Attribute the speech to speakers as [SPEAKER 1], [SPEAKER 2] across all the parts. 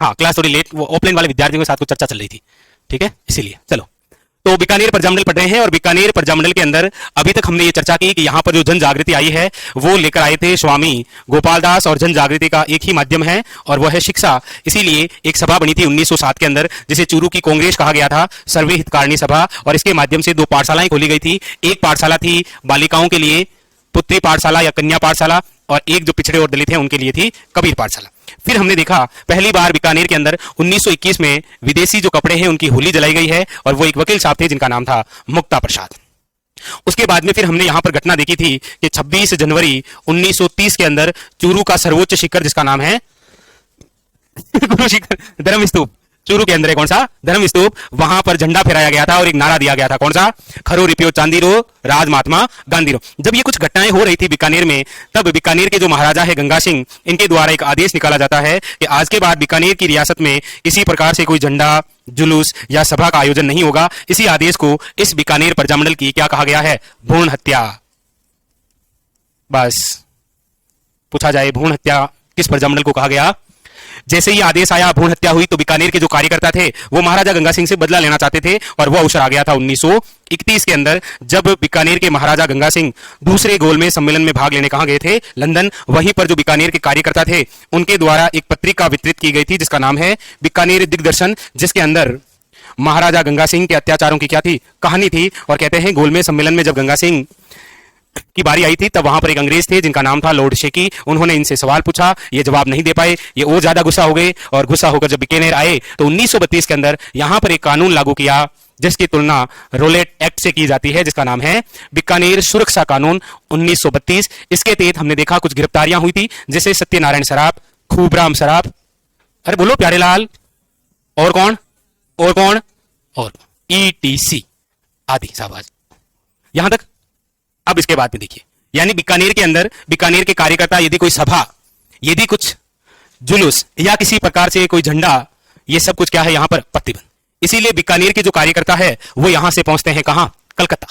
[SPEAKER 1] हाँ क्लास थोड़ी लेट, वो ऑफलाइन वाले विद्यार्थियों के साथ कुछ चर्चा चल रही थी, ठीक है, इसीलिए। चलो, तो बीकानेर प्रजामंडल पढ़ रहे हैं, और बीकानेर प्रजामंडल के अंदर अभी तक हमने ये चर्चा की कि यहाँ पर जो जन जागृति आई है वो लेकर आए थे स्वामी गोपाल दास, और जन जागृति का एक ही माध्यम है और वह है शिक्षा। इसीलिए एक सभा बनी थी 1907 के अंदर, जिसे चूरू की कांग्रेस कहा गया था, सर्वे हितकारिणी सभा, और इसके माध्यम से 2 पाठशालाएं खोली गई थी। एक पाठशाला थी बालिकाओं के लिए पुत्री पाठशाला या कन्या पाठशाला, और एक जो पिछड़े और दलित हैं उनके लिए थी कबीर पाठशाला। फिर हमने देखा पहली बार बीकानेर के अंदर 1921 में विदेशी जो कपड़े हैं उनकी होली जलाई गई है, और वो एक वकील साहब थे जिनका नाम था मुक्ता प्रसाद। उसके बाद में फिर हमने यहां पर घटना देखी थी कि 26 जनवरी 1930 के अंदर चूरू का सर्वोच्च शिखर जिसका नाम है गुरु शिखर धर्म स्तूप, चूरू के अंदर है कौन सा धर्म स्तूप, वहां पर झंडा फहराया गया था और एक नारा दिया गया था, कौन सा, खरो रिपियो चांदी रो राज महात्मा गांधी रो। जब ये कुछ घटनाएं हो रही थी बीकानेर में, तब बीकानेर के जो महाराजा है गंगा सिंह, इनके द्वारा एक आदेश निकाला जाता है कि आज के बाद बीकानेर की रियासत में किसी प्रकार से कोई झंडा, जुलूस या सभा का आयोजन नहीं होगा। इसी आदेश को इस बीकानेर प्रजामंडल की क्या कहा गया है, भ्रूण हत्या। बस पूछा जाए भ्रूण हत्या किस प्रजामंडल को कहा गया। जैसे ही आदेश आया, भ्रूण हत्या हुई, तो बीकानेर के जो कार्यकर्ता थे वो महाराजा गंगा सिंह से बदला लेना चाहते थे, और वो अवसर आ गया था 1931 के अंदर, जब बीकानेर के महाराजा गंगा सिंह दूसरे गोलमेज सम्मेलन में भाग लेने कहां गए थे, लंदन। वहीं पर जो बीकानेर के कार्यकर्ता थे उनके द्वारा एक पत्रिका वितरित की गई थी जिसका नाम है बीकानेर दिग्दर्शन, जिसके अंदर महाराजा गंगा सिंह के अत्याचारों की क्या थी, कहानी थी। और कहते हैं गोलमेज सम्मेलन में जब गंगा सिंह की बारी आई थी, तब वहां पर एक अंग्रेज थे जिनका नाम था लॉर्ड शेकी। उन्होंने इनसे सवाल पूछा, ये जवाब नहीं दे पाए, ये और ज्यादा गुस्सा हो गए, और गुस्सा होकर जब बीकानेर आए तो 1932 के अंदर यहां पर एक कानून लागू किया जिसकी तुलना रोलेट एक्ट से की जाती है, जिसका नाम है बीकानेर सुरक्षा कानून 1932। इसके तहत हमने देखा कुछ गिरफ्तारियां हुई थी, जैसे सत्यनारायण सराफ, खूबराम सराफ, अरे बोलो प्यारेलाल, और कौन, और ETC आदि, शाबाश, यहां तक। अब इसके बाद में देखिए, यानी बीकानेर के अंदर बीकानेर के कार्यकर्ता यदि कोई सभा, यदि कुछ जुलूस या किसी प्रकार से कोई झंडा, ये सब कुछ क्या है यहां पर प्रतिबंध। इसीलिए बीकानेर के जो कार्यकर्ता है वो यहां से पहुंचते हैं कहां, कलकत्ता,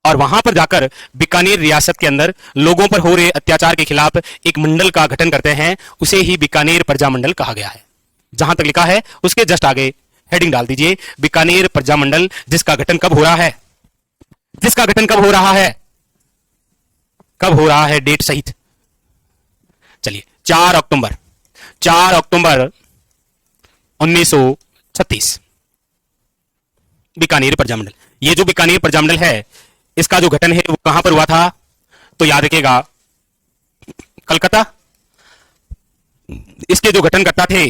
[SPEAKER 1] और वहां पर जाकर बीकानेर रियासत के अंदर लोगों पर हो रहे अत्याचार के खिलाफ एक मंडल का गठन करते हैं, उसे ही बीकानेर प्रजामंडल कहा गया है। जहां तक लिखा है उसके जस्ट आगे हेडिंग डाल दीजिए, बीकानेर प्रजामंडल, जिसका गठन कब हो रहा है, जिसका गठन कब हो रहा है, कब हो रहा है, डेट सहित। चलिए 4 अक्टूबर 1936 बीकानेर प्रजामंडल। ये जो बीकानेर प्रजामंडल है इसका जो गठन है वो कहां पर हुआ था, तो याद रखिएगा कलकत्ता। इसके जो गठनकर्ता थे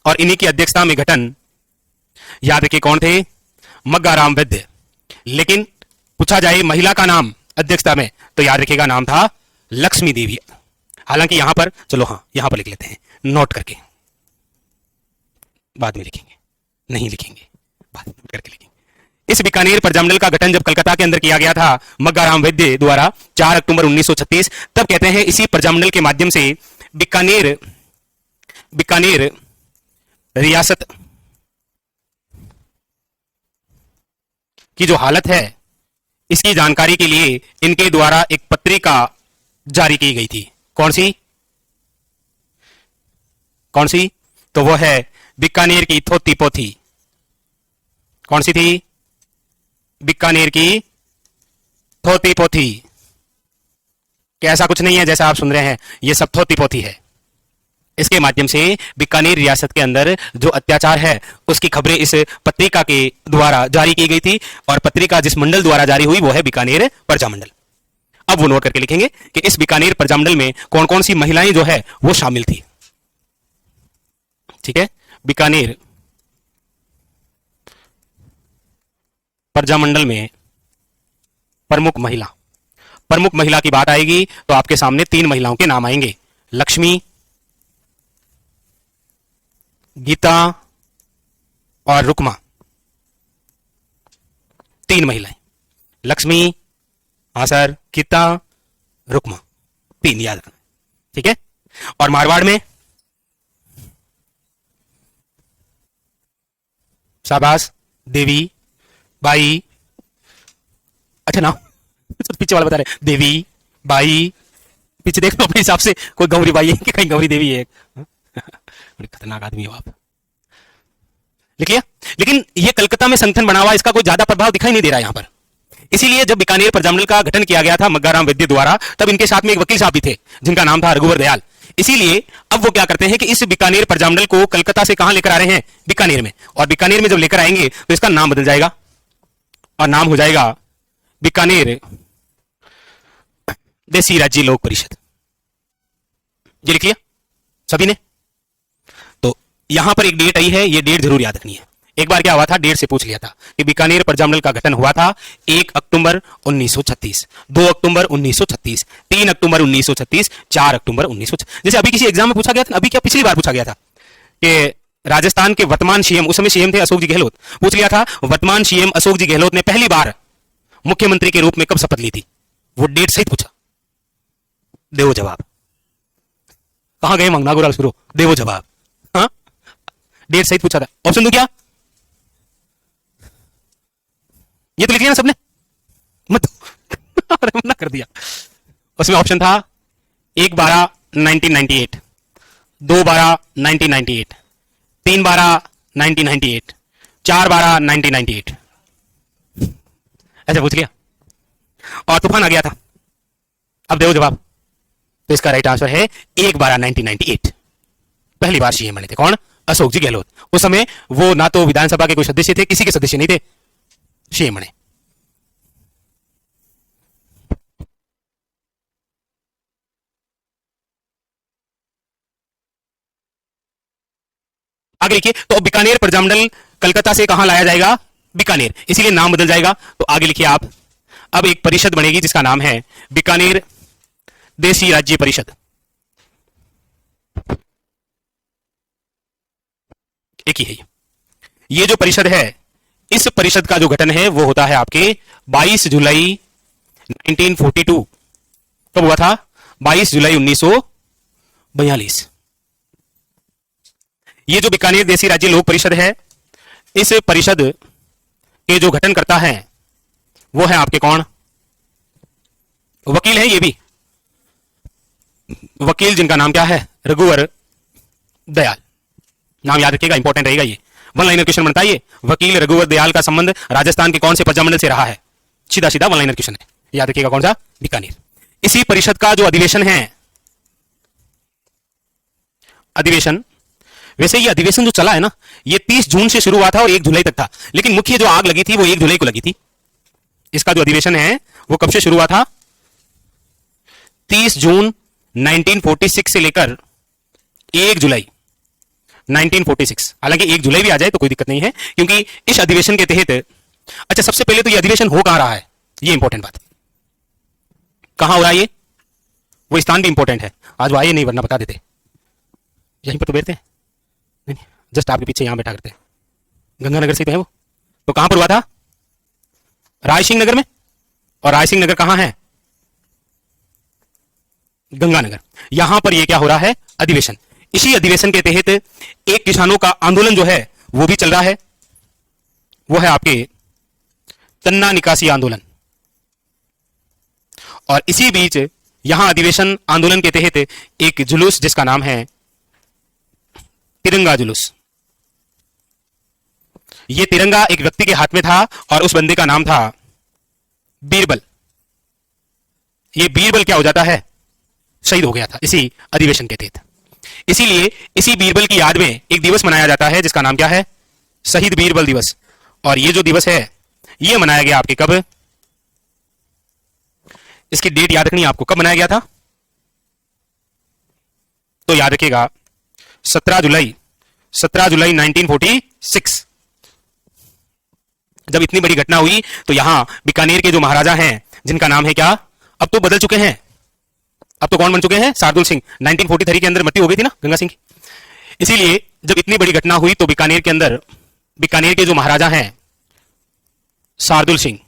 [SPEAKER 1] और इन्हीं की अध्यक्षता में गठन, याद रखिए कौन थे, मग्गाराम वैद्य। लेकिन पूछा जाए महिला का नाम अध्यक्षता में, तो याद रखिएगा नाम था लक्ष्मी देवी। हालांकि यहां पर, चलो हाँ यहां पर लिख लेते हैं नोट करके, बाद में लिखेंगे, नहीं लिखेंगे, बाद में करके लिखेंगे। इस बीकानेर प्रजामंडल का गठन जब कलकत्ता के अंदर किया गया था मग्गाराम वैद्य द्वारा 4 अक्टूबर 1936, तब कहते हैं इसी प्रजामंडल के माध्यम से बीकानेर रियासत की जो हालत है इसकी जानकारी के लिए इनके द्वारा एक पत्रिका जारी की गई थी। कौन सी, तो वह है बीकानेर की थोती पोथी। कौन सी थी, बीकानेर की थोती पोथी। क्या ऐसा कुछ नहीं है जैसा आप सुन रहे हैं, यह सब थोती पोथी है। इसके माध्यम से बीकानेर रियासत के अंदर जो अत्याचार है उसकी खबरें इस पत्रिका के द्वारा जारी की गई थी, और पत्रिका जिस मंडल द्वारा जारी हुई वो है बीकानेर प्रजामंडल। अब वो नोट करके लिखेंगे कि इस बीकानेर प्रजामंडल में कौन कौन सी महिलाएं जो है वो शामिल थी। ठीक है, बीकानेर प्रजामंडल में प्रमुख महिला की बात आएगी तो आपके सामने 3 महिलाओं के नाम आएंगे, लक्ष्मी, गीता और रुक्मा। 3 महिलाएं, लक्ष्मी, हाँ सर, गीता, रुक्मा, 3 याद रखना, ठीक है। और मारवाड़ में, शाबाश, देवी, बाई, अच्छा ना पीछे वाला बता रहे, देवी, बाई, पीछे देख लो अपने हिसाब से, कोई गौरी बाई है कि कहीं गौरी देवी है। बड़ी खतरनाक आदमी हो आप। लिख लिया। लेकिन ये कलकत्ता में संगठन बना हुआ, इसका कोई ज्यादा प्रभाव दिखाई नहीं दे रहा यहां पर। इसीलिए जब बीकानेर प्रजामंडल का गठन किया गया था मग्गाराम वैद्य द्वारा, तब इनके साथ में एक वकील साहब भी थे जिनका नाम था रघुवर दयाल। इसीलिए अब वो क्या करते हैं कि इस बीकानेर प्रजामंडल को कलकत्ता से कहां लेकर आ रहे हैं, बीकानेर में। और बीकानेर में जब लेकर आएंगे तो इसका नाम बदल जाएगा और नाम हो जाएगा बीकानेर देसी राज्य लोक परिषद। ये लिख लिया सभी ने। तो यहां पर एक डेट आई है, ये डेट जरूर याद रखनी है। एक बार क्या हुआ था, डेट से पूछ लिया था कि बीकानेर प्रजामंडल का गठन हुआ था 1 अक्टूबर 1936, 2 अक्टूबर 1936, 3 अक्टूबर 1936, 4 अक्टूबर 1936। जैसे अभी किसी एग्जाम में पूछा गया था, अभी क्या पिछली बार पूछा गया था कि राजस्थान के वर्तमान सीएम, उस समय सीएम थे अशोक जी गहलोत, पूछ लिया था वर्तमान सीएम अशोक जी गहलोत ने पहली बार मुख्यमंत्री के रूप में कब शपथ ली थी। वो डेट सहित पूछा। देवो जवाब। कहां गए मंगना गुराल सुरो, देवो जवाब। हाँ, डेट सहित पूछा था। ऑप्शन दो क्या, ये तो लिख लिया ना सबने, मत मना कर दिया। उसमें ऑप्शन था 1/12/1998, 2/12/1998, 3/12/1998, 4/12/1998। ऐसा पूछ लिया और तूफान आ गया था। अब देखो जवाब। तो इसका राइट आंसर है 1/12/1998। पहली बार सीएम बने थे कौन, अशोक जी गहलोत। उस समय वो ना तो विधानसभा के कोई सदस्य थे, किसी के सदस्य नहीं थे, सीएम बने। आगे लिखिए। तो अब बीकानेर प्रजामंडल कलकत्ता से कहां लाया जाएगा, बीकानेर, इसीलिए नाम बदल जाएगा। तो आगे लिखिए आप, अब एक परिषद बनेगी जिसका नाम है बीकानेर देसी राज्य परिषद। एक ही है ये जो परिषद है, इस परिषद का जो गठन है वो होता है आपके 22 जुलाई 1942। कब हुआ था, 22 जुलाई 1942। ये जो बीकानेर देसी राज्य लोक परिषद है, इस परिषद के जो गठन करता है वो है आपके कौन, वकील है ये भी, वकील जिनका नाम क्या है, रघुवर दयाल। नाम याद रखिएगा, इंपॉर्टेंट रहेगा ये, वन लाइनर क्वेश्चन बनता है ये। वकील रघुवर दयाल का संबंध राजस्थान के कौन से प्रजामंडल से रहा है, सीधा सीधा वन लाइनर क्वेश्चन है, याद रखिएगा कौन सा, बीकानेर। इसी परिषद का जो अधिवेशन है, अधिवेशन, वैसे ये अधिवेशन जो चला है ना, ये 30 जून से शुरू हुआ था और 1 जुलाई तक था, लेकिन मुख्य जो आग लगी थी वो 1 जुलाई को लगी थी। इसका जो अधिवेशन है वो कब से शुरू हुआ था, 30 जून 1946 से लेकर 1 जुलाई 1946। हालांकि 1 जुलाई भी आ जाए तो कोई दिक्कत नहीं है, क्योंकि इस अधिवेशन के तहत, अच्छा सबसे पहले तो ये अधिवेशन हो कहां रहा है, ये इंपॉर्टेंट बात, कहां हो रहा है ये, वो स्थान भी इंपॉर्टेंट है। आज वो आए नहीं, वरना बता देते, यहीं पर तो बैठते हैं, नहीं जस्ट आपके पीछे यहां बैठा करते हैं, गंगानगर से तो है वो। तो कहां पर हुआ था, राय सिंह नगर में, और राय सिंह नगर कहां है, गंगानगर। यहां पर ये क्या हो रहा है, अधिवेशन। इसी अधिवेशन के तहत एक किसानों का आंदोलन जो है वो भी चल रहा है, वो है आपके तन्ना निकासी आंदोलन। और इसी बीच यहां अधिवेशन आंदोलन के तहत एक जुलूस जिसका नाम है तिरंगा जुलूस। यह तिरंगा एक व्यक्ति के हाथ में था और उस बंदे का नाम था बीरबल। यह बीरबल क्या हो जाता है, शहीद हो गया था इसी अधिवेशन के तहत। इसीलिए इसी बीरबल की याद में एक दिवस मनाया जाता है जिसका नाम क्या है, शहीद बीरबल दिवस। और ये जो दिवस है ये मनाया गया आपके कब, इसकी डेट याद रखनी है आपको, कब मनाया गया था, तो याद रखिएगा 17 जुलाई 1946। जब इतनी बड़ी घटना हुई तो यहां बीकानेर के जो महाराजा हैं जिनका नाम है क्या, अब तो बदल चुके हैं, अब तो कौन बन चुके हैं, शार्दुल सिंह। 1943 के अंदर मृत्यु हो गई थी ना गंगा सिंह की। इसीलिए जब इतनी बड़ी घटना हुई तो बीकानेर के अंदर बीकानेर के जो महाराजा हैं शार्दुल सिंह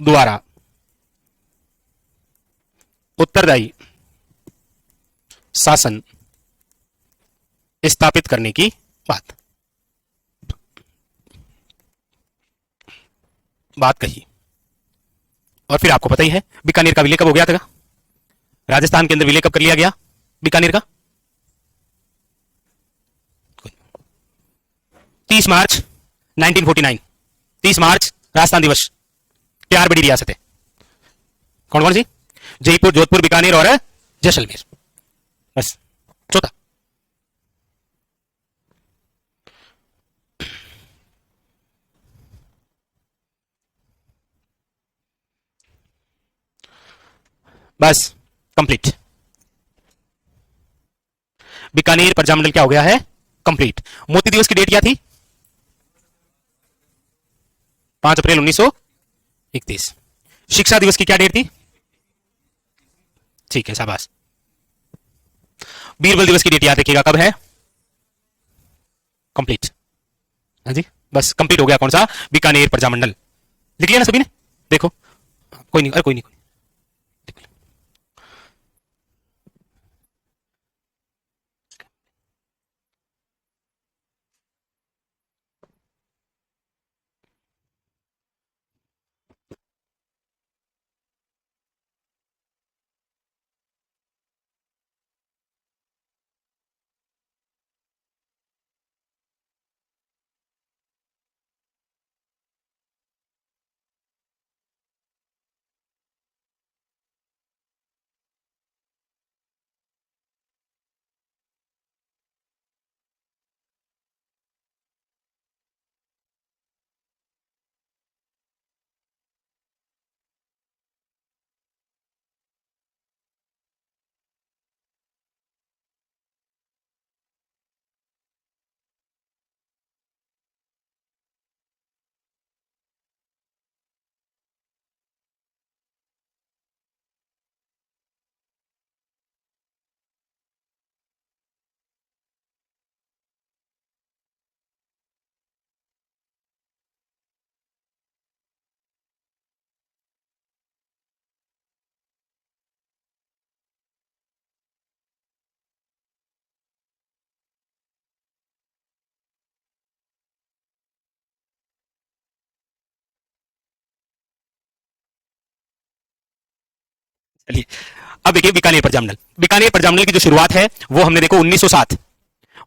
[SPEAKER 1] द्वारा उत्तरदायी शासन स्थापित करने की बात कही। और फिर आपको पता ही है बीकानेर का विलय कब हो गया था, राजस्थान के अंदर विलय कब कर लिया गया बीकानेर का? 30 मार्च 1949। 30 मार्च राजस्थान दिवस। 4 बड़ी रियासतें कौन कौन सी? जयपुर, जोधपुर, बीकानेर और जैसलमेर। बस। चौथा, बस कंप्लीट। बीकानेर प्रजामंडल क्या हो गया है? कंप्लीट। मोती दिवस की डेट क्या थी? 5 अप्रैल 1931। शिक्षा दिवस की क्या डेट थी? ठीक है, शाबाश। बीरबल दिवस की डेट याद रखिएगा, कब है? कंप्लीट। हाँ जी, बस कंप्लीट हो गया। कौन सा? बीकानेर प्रजामंडल। लिख लिया ना सभी ने? देखो, कोई नहीं, अरे कोई नहीं, चलिए। अब देखिए बीकानेर प्रजामंडल। बीकानेर प्रजामंडल की जो शुरुआत है वो हमने देखो 1907।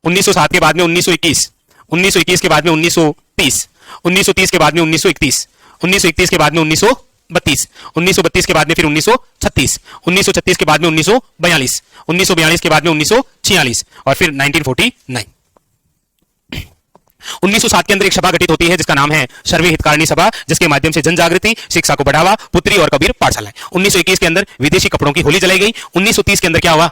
[SPEAKER 1] 1907 के बाद में 1921। 1921 के बाद में 1930। 1930 के बाद में 1931। 1931 के बाद में 1932। 1932 के बाद में फिर 1936। 1936 के बाद में 1942। 1942 के बाद में 1946 और फिर 1949। 1907 के अंदर एक सभा गठित होती है जिसका नाम है सर्वे हितकारिणी सभा, जिसके माध्यम से जन जागृति, शिक्षा को बढ़ावा, पुत्री और कबीर पाठशालाएं। 1921 के अंदर विदेशी कपड़ों की होली जलाई गई। 1930 के अंदर क्या हुआ?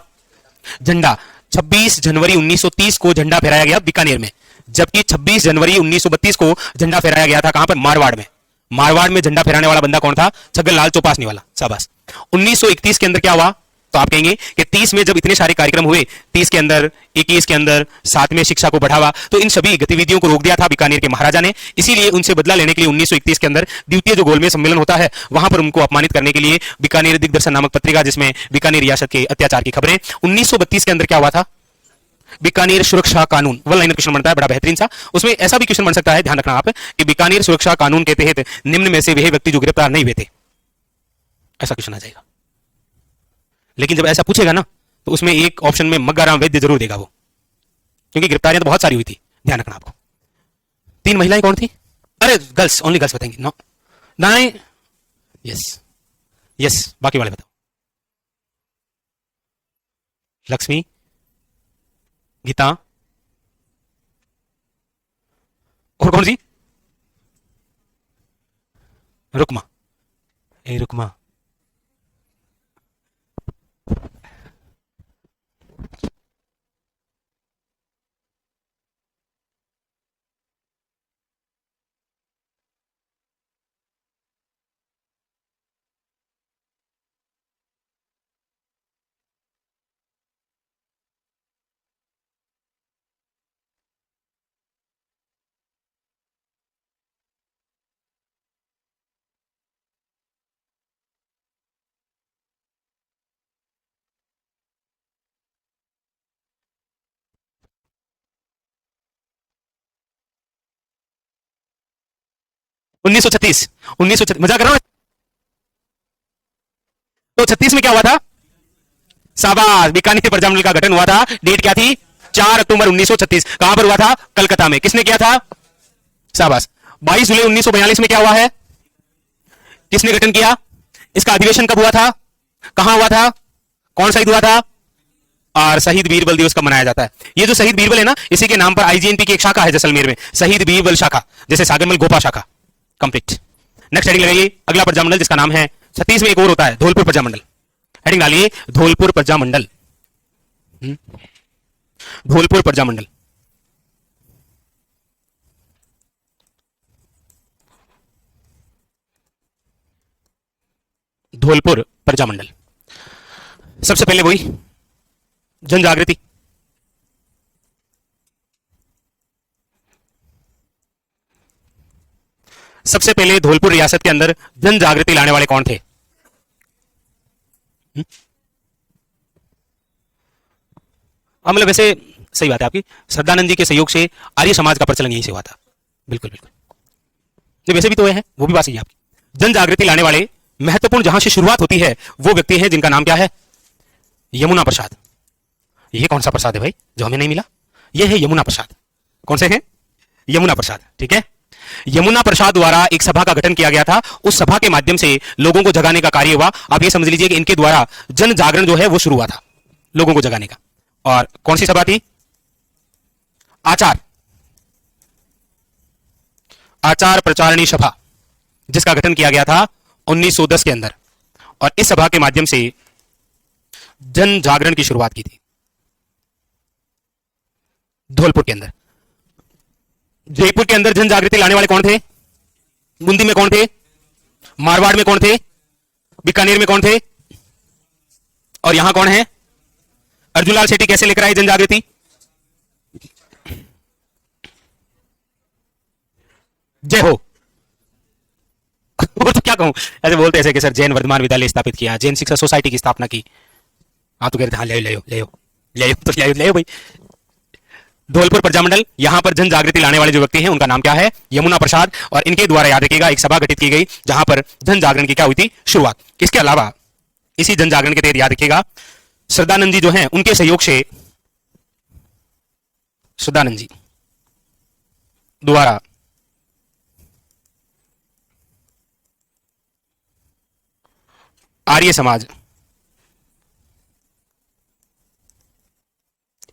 [SPEAKER 1] झंडा। 26 जनवरी 1930 को झंडा फहराया गया बीकानेर में, जबकि 26 जनवरी 1932 को झंडा फहराया गया था कहां पर? मारवाड़ में। मारवाड़ में झंडा फहराने वाला बंदा कौन था? छगनलाल चौपासनी वाला। शाबाश। 1931 के अंदर क्या हुआ? तो आप कहेंगे कि 30 में जब इतने सारे कार्यक्रम हुए, 30 के अंदर, 21 के अंदर, साथ में शिक्षा को बढ़ावा, तो इन सभी गतिविधियों को रोक दिया था बीकानेर के महाराजा ने। इसीलिए उनसे बदला लेने के लिए 1931 के अंदर द्वितीय जो गोलमेज सम्मेलन होता है, वहां पर उनको अपमानित करने के लिए बीकानेर दिग्दर्शन नामक पत्रिका, जिसमें बीकानेर रियासत के अत्याचार की खबरें। 1932 के अंदर क्या हुआ था? बीकानेर सुरक्षा कानून। वन लाइनर क्वेश्चन बनता है, बड़ा बेहतरीन सा। उसमें ऐसा भी क्वेश्चन बन सकता है, ध्यान रखना आप, कि बीकानेर सुरक्षा कानून के तहत निम्न में से वह व्यक्ति जो गिरफ्तार नहीं हुए थे, ऐसा क्वेश्चन आ जाएगा। लेकिन जब ऐसा पूछेगा ना, तो उसमें एक ऑप्शन में मग्गाराम वैद्य जरूर देगा वो, क्योंकि गिरफ्तारियां तो बहुत सारी हुई थी। ध्यान रखना आपको। 3 महिलाएं कौन थी? अरे गर्ल्स, ओनली गर्ल्स बताएंगे। नो, नहीं, यस यस, बाकी वाले बताओ। लक्ष्मी, गीता, और कौन सी? रुकमा। ए रुकमा। 1936। 1936 मजा कर रहा हूं। तो 36 में क्या हुआ था? शाबाश, बीकानेर प्रजामंडल का गठन हुआ था। डेट क्या थी? 4 अक्टूबर 1936। कहां पर हुआ था? कलकत्ता में। किसने किया था? शाबाश। 22 जुलाई 1942 में क्या हुआ है? किसने गठन किया? इसका अधिवेशन कब हुआ था? कहां हुआ था? कौन शहीद हुआ था? और शहीद बीरबल दिवस कब मनाया जाता है? ये जो शहीद बीरबल है ना, इसी के नाम पर आईजीएनपी की एक शाखा है जैसलमेर में, शहीद बीरबल शाखा, जैसे सागरमल गोपा शाखा। कंप्लीट। नेक्स्ट हेडिंग लगाइए, अगला प्रजामंडल जिसका नाम है, 36 में एक और होता है, धौलपुर प्रजामंडल। हेडिंग डालिए, धौलपुर प्रजामंडल। धौलपुर प्रजामंडल। धौलपुर प्रजामंडल। सबसे पहले वही जन जागृति। सबसे पहले धौलपुर रियासत के अंदर जन जागृति लाने वाले कौन थे? मतलब वैसे सही बात है आपकी, श्रद्धानंद जी के सहयोग से आर्य समाज का प्रचलन यहीं से हुआ था। बिल्कुल बिल्कुल, तो वैसे भी तो है, वो भी बात सही है आपकी। जन जागृति लाने वाले महत्वपूर्ण जहां से शुरुआत होती है वो व्यक्ति हैं जिनका नाम क्या है? यमुना प्रसाद। ये कौन सा प्रसाद है भाई जो हमें नहीं मिला? ये है यमुना प्रसाद। कौन से हैं? यमुना प्रसाद। ठीक है, यमुना प्रसाद द्वारा एक सभा का गठन किया गया था। उस सभा के माध्यम से लोगों को जगाने का कार्य हुआ। आप ये समझ लीजिए कि इनके द्वारा जन जागरण जो है वो शुरू हुआ था, लोगों को जगाने का। और कौन सी सभा थी? आचार आचार प्रचारणी सभा, जिसका गठन किया गया था 1910 के अंदर। और इस सभा के माध्यम से जन जागरण की शुरुआत की थी धौलपुर के अंदर। जयपुर के अंदर जन जागृति लाने वाले कौन थे? बूंदी में कौन थे? मारवाड़ में कौन थे? बीकानेर में कौन थे? और यहां कौन है? अर्जुनलाल सेठी कैसे लेकर आए जन जागृति? जय हो। और तो क्या कहूं, ऐसे बोलते ऐसे कि सर जैन वर्धमान विद्यालय स्थापित किया, जैन शिक्षा सोसाइटी की स्थापना की। हाँ तो कह रहे थे हाँ ले ले भाई। धौलपुर प्रजामंडल, यहां पर जन जागृति लाने वाले जो व्यक्ति हैं उनका नाम क्या है? यमुना प्रसाद। और इनके द्वारा याद रखिएगा एक सभा गठित की गई जहां पर जन जागरण की क्या हुई थी? शुरुआत। इसके अलावा इसी जन जागरण के तहत याद रखिएगा श्रद्धानंद जी जो हैं उनके सहयोग से, श्रद्धानंद जी द्वारा आर्य समाज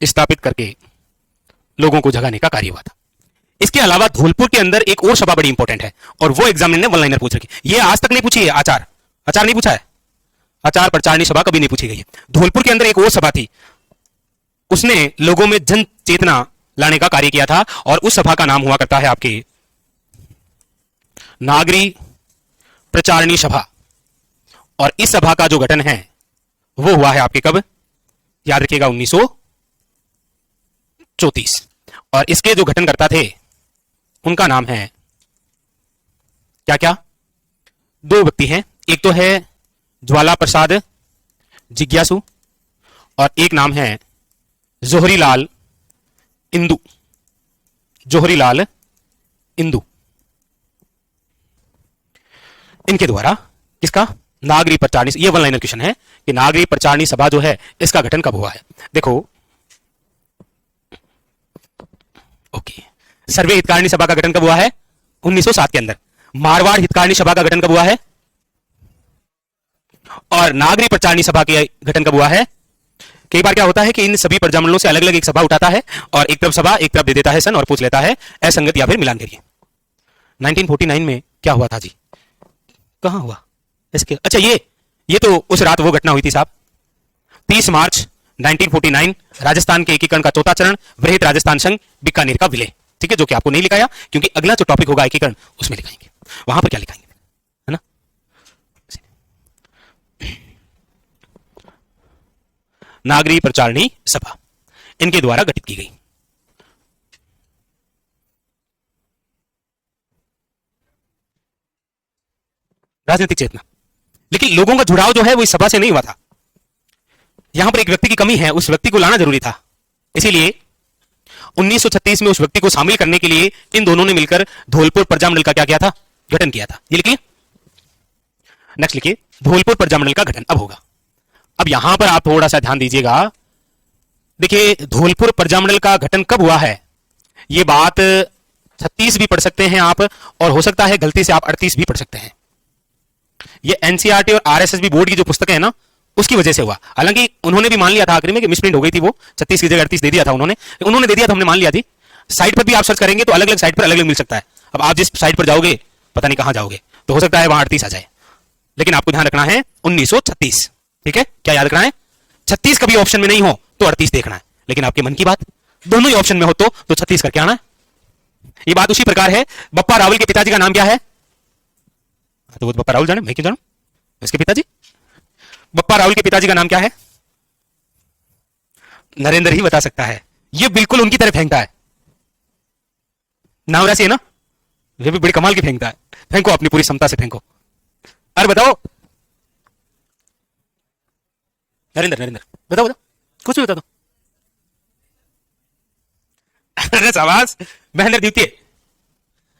[SPEAKER 1] स्थापित करके लोगों को जगाने का कार्य हुआ था। इसके अलावा धौलपुर के अंदर एक और सभा बड़ी इंपॉर्टेंट है और वो एग्जामिनर ने वन लाइनर पूछ रखी। ये आज तक नहीं पूछी है। आचार नहीं पूछा है। आचार प्रचारणी सभा कभी नहीं पूछी गई है। धौलपुर के अंदर एक और सभा थी, उसने लोगों में जन चेतना लाने का कार्य किया था और उस सभा का नाम हुआ करता है आपके नागरी प्रचारणी सभा। और इस सभा का जो गठन है वो हुआ है आपके कब? याद रखिएगा 1934। और इसके जो गठनकर्ता थे उनका नाम है क्या क्या? दो व्यक्ति हैं, एक तो है ज्वाला प्रसाद जिज्ञासु और एक नाम है जोहरीलाल इंदु। जोहरीलाल इंदु। इनके द्वारा किसका? नागरी प्रचारणी, ये वन लाइनर क्वेश्चन है कि नागरी प्रचारणी सभा जो है इसका गठन कब हुआ है? देखो, ओके, सर्वे हितकारिणी सभा का गठन कब हुआ है? 1907 के अंदर। मारवाड़ हितकारिणी सभा का गठन कब हुआ है? और नागरी प्रचारणी सभा का गठन कब हुआ है? कई बार क्या होता है कि इन सभी प्रजामंडलों से अलग अलग एक सभा उठाता है और एक तरफ सभा एक तरफ दे देता है सन और पूछ लेता है असंगत या फिर मिलान करिए। 1949 में क्या हुआ था जी? कहां हुआ इसके? अच्छा, ये तो उस रात वो घटना हुई थी साहब, 30 मार्च 1949, राजस्थान के एकीकरण का चौथा चरण, वृहत राजस्थान संघ, बीकानेर का विलय। ठीक है, जो कि आपको नहीं लिखाया क्योंकि अगला जो टॉपिक होगा एकीकरण उसमें लिखाएंगे। वहां पर क्या लिखाएंगे, है ना? नागरी प्रचारणी सभा इनके द्वारा गठित की गई। राजनीतिक चेतना, लेकिन लोगों का जुड़ाव जो है वो इस सभा से नहीं हुआ था। यहां पर एक व्यक्ति की कमी है, उस व्यक्ति को लाना जरूरी था। इसीलिए 1936 में उस व्यक्ति को शामिल करने के लिए इन दोनों ने मिलकर धौलपुर प्रजामंडल का क्या किया था? गठन किया था। ये लिखिए, नेक्स्ट लिखिए, धौलपुर प्रजामंडल का गठन अब होगा। अब यहां पर आप थोड़ा सा ध्यान दीजिएगा। देखिए धौलपुर प्रजामंडल का गठन कब हुआ है, ये बात 36 भी पढ़ सकते हैं आप, और हो सकता है गलती से आप 38 भी पढ़ सकते हैं। ये एनसीईआरटी और आरएसएस बोर्ड की जो पुस्तक है ना, उसकी वजह से हुआ। हालांकि उन्होंने भी मान लिया था आखिर में कि मिसप्रिंट हो गई थी, वो 36 की जगह 38 दे दिया था उन्होंने दे दिया था, हमने मान लिया थी। साइट पर भी आप सर्च करेंगे तो अलग अलग साइट पर अलग अलग मिल सकता है। अब आप जिस साइट पर जाओगे पता नहीं कहां जाओगे, तो हो सकता है वहां 38 आ जाए, लेकिन आपको ध्यान रखना है 1936। ठीक है, क्या याद रखना है? 36 कभी ऑप्शन में नहीं हो तो 38 देखना है, लेकिन आपके मन की बात, दोनों ही ऑप्शन में हो तो 36 करके आना है। ये बात उसी प्रकार है। बप्पा रावल के पिताजी का नाम क्या है? तो वो बप्पा रावल जाने, मैं क्यों जानू इसके पिताजी? बप्पा रावल के पिताजी का नाम क्या है? नरेंद्र ही बता सकता है। ये बिल्कुल उनकी तरह फेंकता है, नाम राशि है ना, ये भी बड़ी कमाल की फेंकता है। फेंको, अपनी पूरी क्षमता से फेंको। अरे बताओ नरेंद्र, नरेंद्र बताओ बताओ, कुछ भी बता दो। अरे शाबाश, महेंद्र द्वितीय।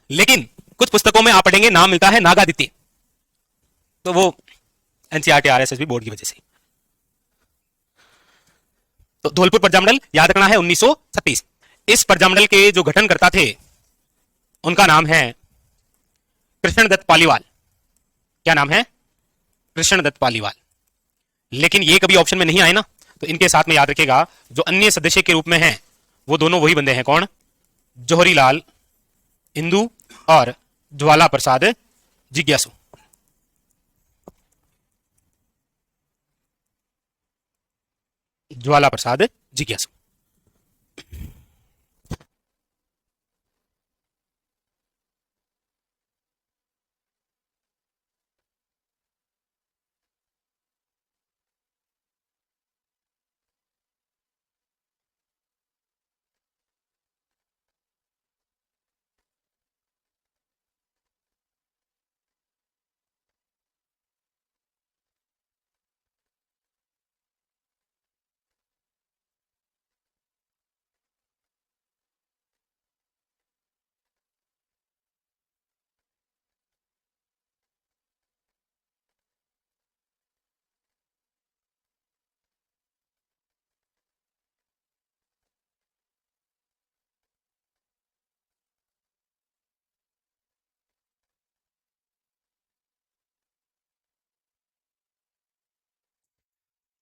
[SPEAKER 1] लेकिन कुछ पुस्तकों में आप पढ़ेंगे नाम मिलता है नागादित्य, तो वो एनसीईआरटी आरएसएस बोर्ड की वजह से। तो धौलपुर प्रजामंडल याद रखना है 1936। इस प्रजामंडल के जो गठनकर्ता थे उनका नाम है कृष्णदत्त पालीवाल। क्या नाम है? कृष्णदत्त पालीवाल। लेकिन ये कभी ऑप्शन में नहीं आए ना, तो इनके साथ में याद रखिएगा जो अन्य सदस्य के रूप में हैं वो दोनों वही बंदे हैं। कौन? जौहरीलाल इंदु और ज्वाला प्रसाद जिज्ञासु। ज्वाला प्रसाद जिज्ञासु।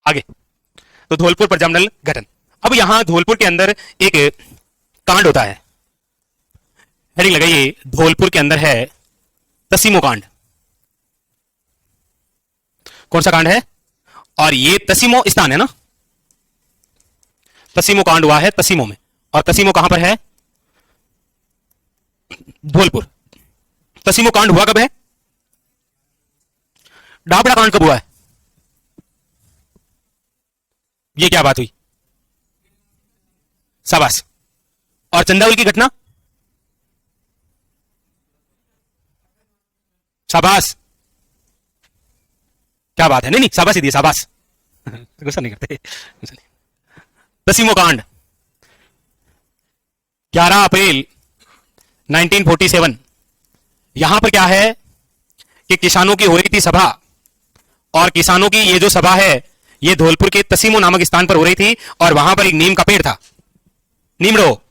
[SPEAKER 1] आगे, तो धौलपुर प्रजामंडल गठन। अब यहां धौलपुर के अंदर एक कांड होता है, हेडिंग लगाइए, धौलपुर के अंदर है तसीमो कांड। कौन सा कांड है? और ये तसीमो स्थान है ना, तसीमो कांड हुआ है तसीमो में। और तसीमो कहां पर है? धौलपुर। तसीमो कांड हुआ कब है? डाबड़ा कांड कब हुआ है? ये क्या बात हुई? शाबाश। और चंदावल की घटना? शाबाश, क्या बात है। नहीं नहीं, शाबाश ही दिए, शाबाश। गुस्सा नहीं करते। तसीमो कांड 11 अप्रैल 1947। यहां पर क्या है कि किसानों की हो रही थी सभा, और किसानों की ये जो सभा है ये धौलपुर के तसीमो नामक स्थान पर हो रही थी, और वहां पर एक नीम का पेड़ था, नीमड़ो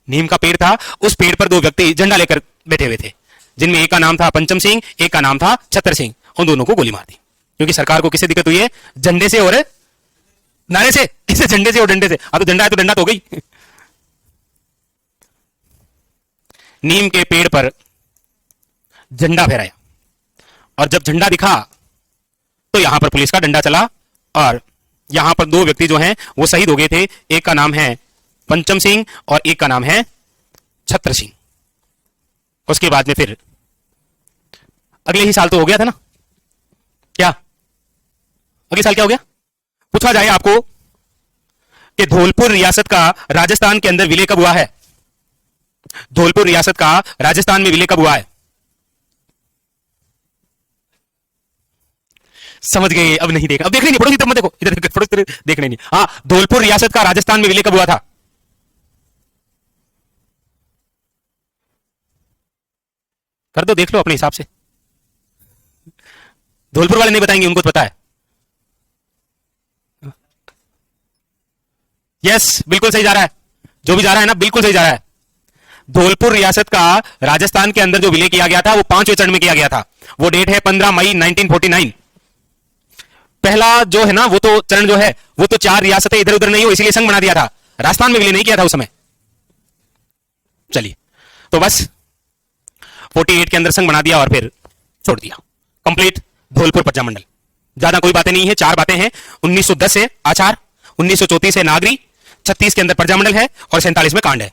[SPEAKER 1] नीम का पेड़ था। उस पेड़ पर दो व्यक्ति झंडा लेकर बैठे हुए थे, जिनमें एक का नाम था पंचम सिंह, एक का नाम था छत्र सिंह। उन दोनों को गोली मार दी, क्योंकि सरकार को किससे दिक्कत हुई है? झंडे से और नारे से। किसे? झंडे से और डंडे से। अब तो झंडा है तो डंडा तो हो गई। नीम के पेड़ पर झंडा फहराया, और जब झंडा दिखा तो यहां पर पुलिस का डंडा चला, और यहां पर दो व्यक्ति जो हैं वो शहीद हो गए थे। एक का नाम है पंचम सिंह और एक का नाम है छत्र सिंह। उसके बाद में फिर अगले ही साल तो हो गया था ना, क्या अगले साल क्या हो गया? पूछा जाए आपको कि धौलपुर रियासत का राजस्थान के अंदर विलय कब हुआ है? धौलपुर रियासत का राजस्थान में विलय कब हुआ है? समझ गए? अब नहीं देखा, अब देखने नहीं, पड़ोसी तब मत देखो, इधर पड़ोसी देखने नहीं। हाँ, धौलपुर रियासत का राजस्थान में विलय कब हुआ था? कर दो, देख लो अपने हिसाब से। धौलपुर वाले नहीं बताएंगे, उनको तो पता है। यस, बिल्कुल सही जा रहा है। जो भी जा रहा है ना, बिल्कुल सही जा रहा है। धौलपुर रियासत का राजस्थान के अंदर जो विलय किया गया था वो 5वें चरण में किया गया था। वो डेट है 15 मई 1949। पहला जो है ना, वो तो चरण जो है, वो तो 4 रियासतें इधर उधर नहीं हो इसलिए संघ बना दिया था। राजस्थान में विलय नहीं किया था उस समय। चलिए, तो बस 48 के अंदर संघ बना दिया और फिर छोड़ दिया। कंप्लीट धौलपुर प्रजामंडल। ज्यादा कोई बातें नहीं है, 4 बातें हैं। 1910 से आचार, 1934 से नागरी, 36 के अंदर प्रजामंडल है और 47 में कांड है।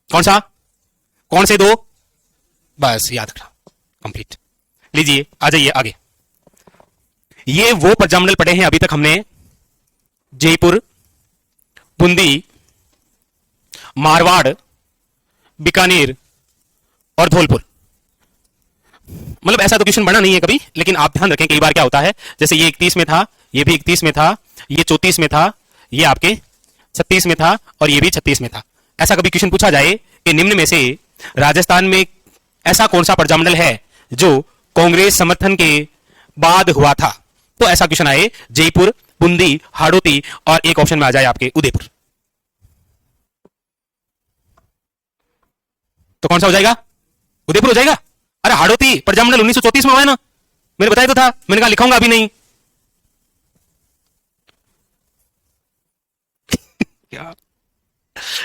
[SPEAKER 1] कौन सा? कौन से दो? बस याद रखना। कंप्लीट। लीजिए, आ जाइए आगे। ये वो प्रजामंडल पढ़े हैं अभी तक हमने। जयपुर, बूंदी, मारवाड़, बीकानेर और धौलपुर। मतलब ऐसा तो क्वेश्चन बना नहीं है कभी, लेकिन आप ध्यान रखें कई बार क्या होता है, जैसे ये 31 में था, ये भी 31 में था, ये 34 में था, ये आपके 36 में था और ये भी 36 में था। ऐसा कभी क्वेश्चन पूछा जाए कि निम्न में से राजस्थान में ऐसा कौन सा प्रजामंडल है जो कांग्रेस समर्थन के बाद हुआ था, तो ऐसा क्वेश्चन आए जयपुर, बूंदी, हाड़ौती और एक ऑप्शन में आ जाए आपके उदयपुर। तो कौन सा हो जाएगा? उदयपुर हो जाएगा। अरे हाड़ौती प्रजामंडल 1934 में हुआ है ना, मैंने बताया तो था। मैंने कहा लिखाऊंगा अभी नहीं। क्या?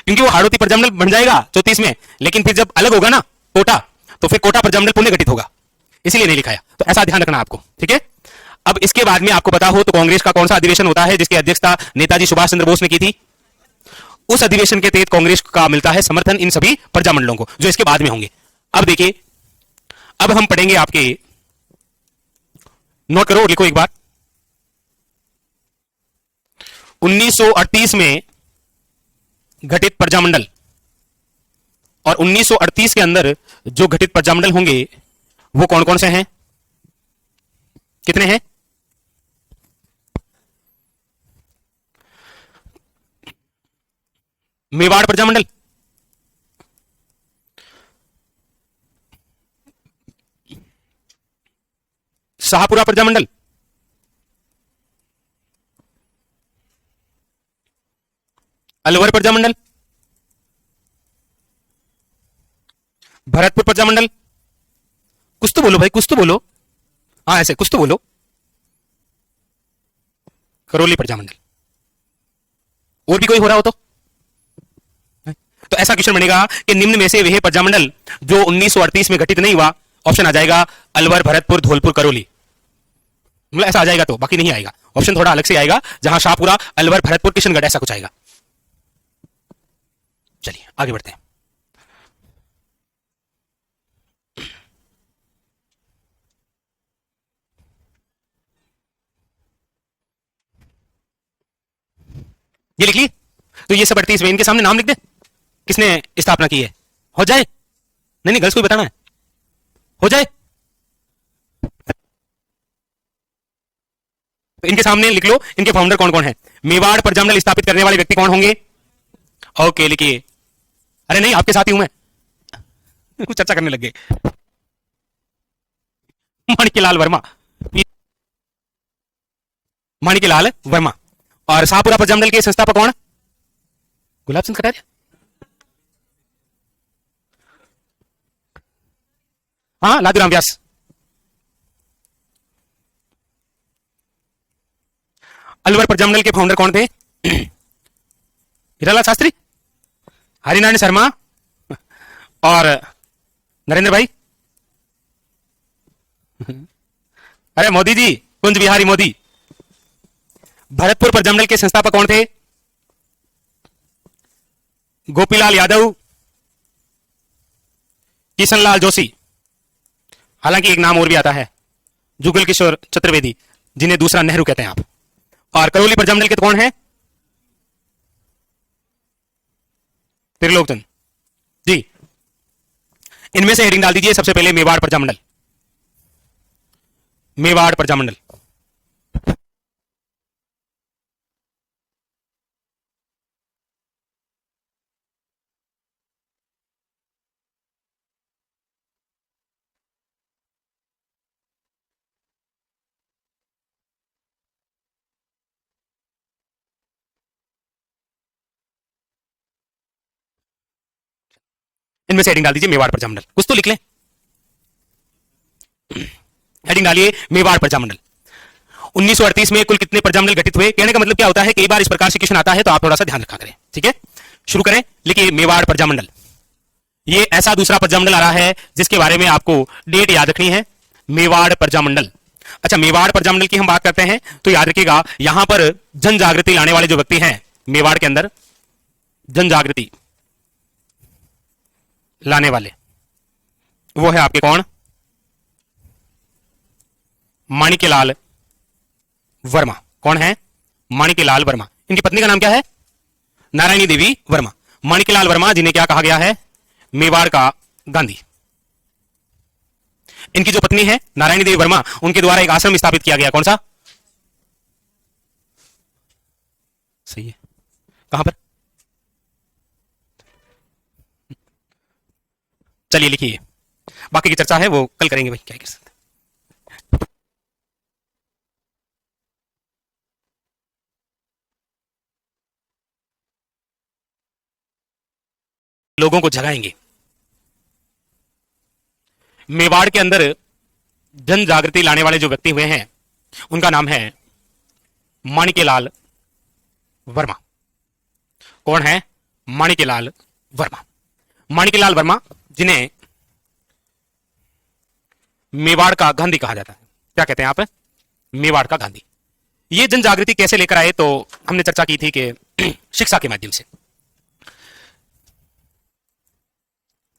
[SPEAKER 1] क्योंकि वो हाड़ौती प्रजामंडल बन जाएगा 34 में, लेकिन फिर जब अलग होगा ना कोटा, तो फिर कोटा प्रजामंडल पुनः गठित होगा, इसीलिए नहीं लिखाया। तो ऐसा ध्यान रखना आपको, ठीक है। अब इसके बाद में आपको पता हो तो कांग्रेस का कौन सा अधिवेशन होता है जिसकी अध्यक्षता नेताजी सुभाष चंद्र बोस ने की थी? उस अधिवेशन के तहत कांग्रेस का मिलता है समर्थन इन सभी प्रजामंडलों को जो इसके बाद में होंगे। अब देखिए, अब हम पढ़ेंगे आपके, नोट करो, लिखो एक बार। 1938 में घटित प्रजामंडल और 1938 के अंदर जो घटित प्रजामंडल होंगे वो कौन कौन से हैं? कितने हैं? मेवाड़ प्रजामंडल, शाहपुरा प्रजामंडल, अलवर प्रजामंडल, भरतपुर प्रजामंडल। कुछ तो बोलो भाई, कुछ तो बोलो। हाँ ऐसे कुछ तो बोलो। करौली प्रजामंडल। और भी कोई हो रहा हो तो ऐसा क्वेश्चन बनेगा कि निम्न में से वह प्रजामंडल जो 1938 में घटित नहीं हुआ, ऑप्शन आ जाएगा अलवर, भरतपुर, धौलपुर, करौली। मतलब ऐसा आ जाएगा, तो बाकी नहीं आएगा। ऑप्शन थोड़ा अलग से आएगा, जहां शाहपुरा, अलवर, भरतपुर, किशनगढ़ ऐसा कुछ आएगा। चलिए आगे बढ़ते हैं। ये लिख ली, तो ये सब 38 में इनके सामने नाम लिख दे, किसने स्थापना की है। हो जाए? नहीं नहीं, गर्ल्स को भी बताना है। हो जाए तो इनके सामने लिख लो इनके फाउंडर कौन कौन है। मेवाड़ प्रजामंडल स्थापित करने वाले व्यक्ति कौन होंगे? ओके लिखिए। अरे नहीं, आपके साथ ही हूं मैं। कुछ चर्चा करने लग गए। माणिक्यलाल वर्मा, माणिक्यलाल वर्मा। और शाहपुरा प्रजामंडल के संस्थापक कौन? गुलाब सिंह कटारिया। हाँ, लादूराम व्यास। अलवर प्रजामंडल के फाउंडर कौन थे? हीरालाल शास्त्री, हरिनारायण शर्मा और नरेंद्र भाई। अरे मोदी जी, कुंज बिहारी मोदी। भरतपुर प्रजामंडल के संस्थापक कौन थे? गोपीलाल यादव, किशनलाल जोशी। हालांकि एक नाम और भी आता है, जुगल किशोर चतुर्वेदी, जिन्हें दूसरा नेहरू कहते हैं आप। और करौली प्रजामंडल के तो कौन है? त्रिलोकचंद जी। इनमें से हेडिंग डाल दीजिए सबसे पहले मेवाड़ प्रजामंडल। मेवाड़ प्रजामंडल। इनमें से हेडिंग डाल दीजिए मेवाड़ प्रजामंडल, कुछ तो लिख लें। हेडिंग डालिए मेवाड़ प्रजामंडल। 1938 में कुल कितने प्रजामंडल गठित हुए? कहने का मतलब क्या होता है, कई बार इस प्रकार से क्वेश्चन आता है तो आप थोड़ा सा ध्यान रखा करें, ठीक है। शुरू करें, लिखिए मेवाड़ प्रजामंडल। ये ऐसा दूसरा प्रजामंडल आ रहा है जिसके बारे में आपको डेट याद रखनी है, मेवाड़ प्रजामंडल। अच्छा, मेवाड़ प्रजामंडल की हम बात करते हैं तो याद रखिएगा यहां पर जन जागृति लाने वाले जो व्यक्ति हैं मेवाड़ के अंदर, जन जागृति लाने वाले वो है आपके कौन? माणिक्यलाल वर्मा। कौन है? माणिक्यलाल वर्मा। इनकी पत्नी का नाम क्या है? नारायणी देवी वर्मा। माणिक्यलाल वर्मा जिन्हें क्या कहा गया है? मेवाड़ का गांधी। इनकी जो पत्नी है नारायणी देवी वर्मा, उनके द्वारा एक आश्रम स्थापित किया गया। कौन सा? सही है, कहां पर? चलिए लिखिए, बाकी की चर्चा है वो कल करेंगे भाई, क्या कर सकते। लोगों को जगाएंगे। मेवाड़ के अंदर जन जागृति लाने वाले जो व्यक्ति हुए हैं उनका नाम है माणिक्यलाल वर्मा। कौन है? माणिक्यलाल वर्मा। माणिक्यलाल वर्मा जिन्हें मेवाड़ का गांधी कहा जाता है। क्या कहते हैं आप? मेवाड़ का गांधी। ये जन जागृति कैसे लेकर आए? तो हमने चर्चा की थी कि शिक्षा के माध्यम से।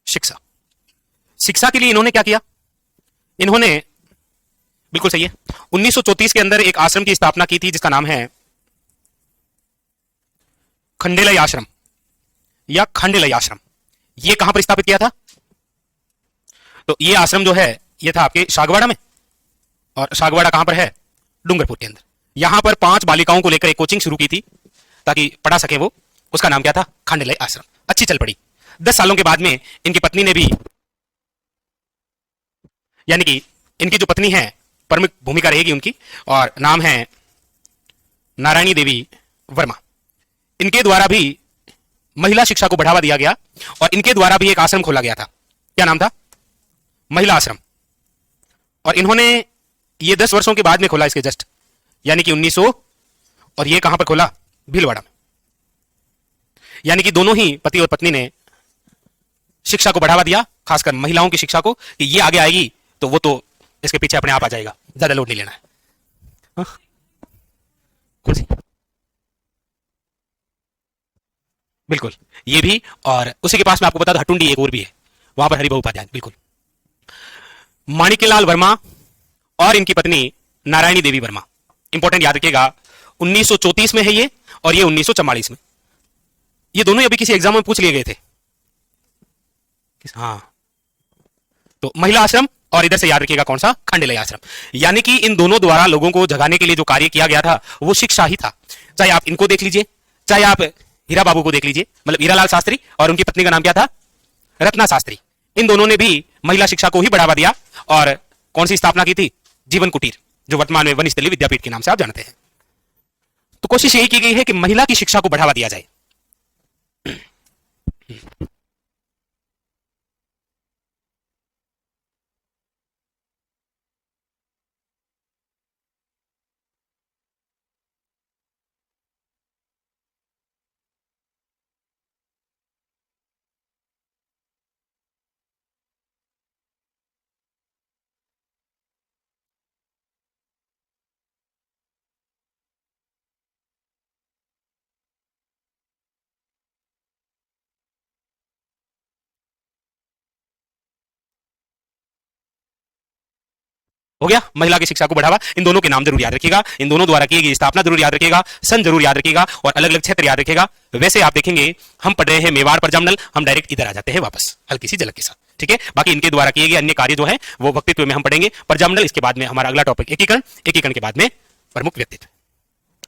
[SPEAKER 1] शिक्षा, शिक्षा के लिए इन्होंने क्या किया? इन्होंने, बिल्कुल सही है, 1934 के अंदर एक आश्रम की स्थापना की थी जिसका नाम है खंडेलय आश्रम या खंडेलय आश्रम। यह कहां पर स्थापित किया था? तो यह आश्रम जो है यह था आपके सागवाड़ा में, और सागवाड़ा कहां पर है? डूंगरपुर के अंदर। यहां पर 5 बालिकाओं को लेकर एक कोचिंग शुरू की थी ताकि पढ़ा सके वो। उसका नाम क्या था? खंडेलय आश्रम। अच्छी चल पड़ी। 10 सालों के बाद में इनकी पत्नी ने भी, यानी कि इनकी जो पत्नी है प्रमुख भूमिका रहेगी उनकी, और नाम है नारायणी देवी वर्मा। इनके द्वारा भी महिला शिक्षा को बढ़ावा दिया गया और इनके द्वारा भी एक आश्रम खोला गया था। क्या नाम था? महिला आश्रम। और इन्होंने ये 10 वर्षों के बाद में खोला, इसके जस्ट, यानी कि 1900, और ये कहां पर खोला? भीलवाड़ा में। यानी कि दोनों ही पति और पत्नी ने शिक्षा को बढ़ावा दिया, खासकर महिलाओं की शिक्षा को, कि ये आगे आएगी तो वो तो इसके पीछे अपने आप आ जाएगा, ज्यादा लोड नहीं लेना है। हाँ? कौन सी? बिल्कुल ये भी, और उसी के पास में आपको बता दो हटुंडी एक और भी है, वहां पर हरिभाऊ उपाध्याय। बिल्कुल। माणिक्यलाल वर्मा और इनकी पत्नी नारायणी देवी वर्मा। इंपॉर्टेंट याद रखिएगा, 1934 में है ये और ये 1944 में। ये दोनों अभी किसी एग्जाम में पूछ लिए गए थे। हाँ, तो महिला आश्रम और इधर से याद रखिएगा कौन सा? खंडेलय आश्रम। यानी कि इन दोनों द्वारा लोगों को जगाने के लिए जो कार्य किया गया था वो शिक्षा ही था। चाहे आप इनको देख लीजिए, चाहे आप हीरा बाबू को देख लीजिए, मतलब हीरालाल शास्त्री, और उनकी पत्नी का नाम क्या था? रत्ना शास्त्री। इन दोनों ने भी महिला शिक्षा को ही बढ़ावा दिया और कौन सी स्थापना की थी? जीवन कुटीर, जो वर्तमान में वनस्थली विद्यापीठ के नाम से आप जानते हैं। तो कोशिश यही की गई है कि महिला की शिक्षा को बढ़ावा दिया जाए। हो गया, महिला की शिक्षा को बढ़ावा। इन दोनों के नाम जरूर याद रखिएगा, इन दोनों द्वारा की गई स्थापना जरूर याद रखिएगा, सन जरूर याद रखिएगा, और अलग अलग क्षेत्र याद रखिएगा। वैसे आप देखेंगे हम पढ़ रहे हैं मेवाड़ प्रजामंडल, हम डायरेक्ट इधर आ जाते हैं वापस हल्की सी झलक के साथ, ठीक है। बाकी इनके द्वारा किए गए अन्य कार्य जो है वो वक्तित्व में हम पढ़ेंगे। प्रजामंडल, इसके बाद में हमारा अगला टॉपिक एकीकरण, एकीकरण के बाद में प्रमुख व्यक्तित्व।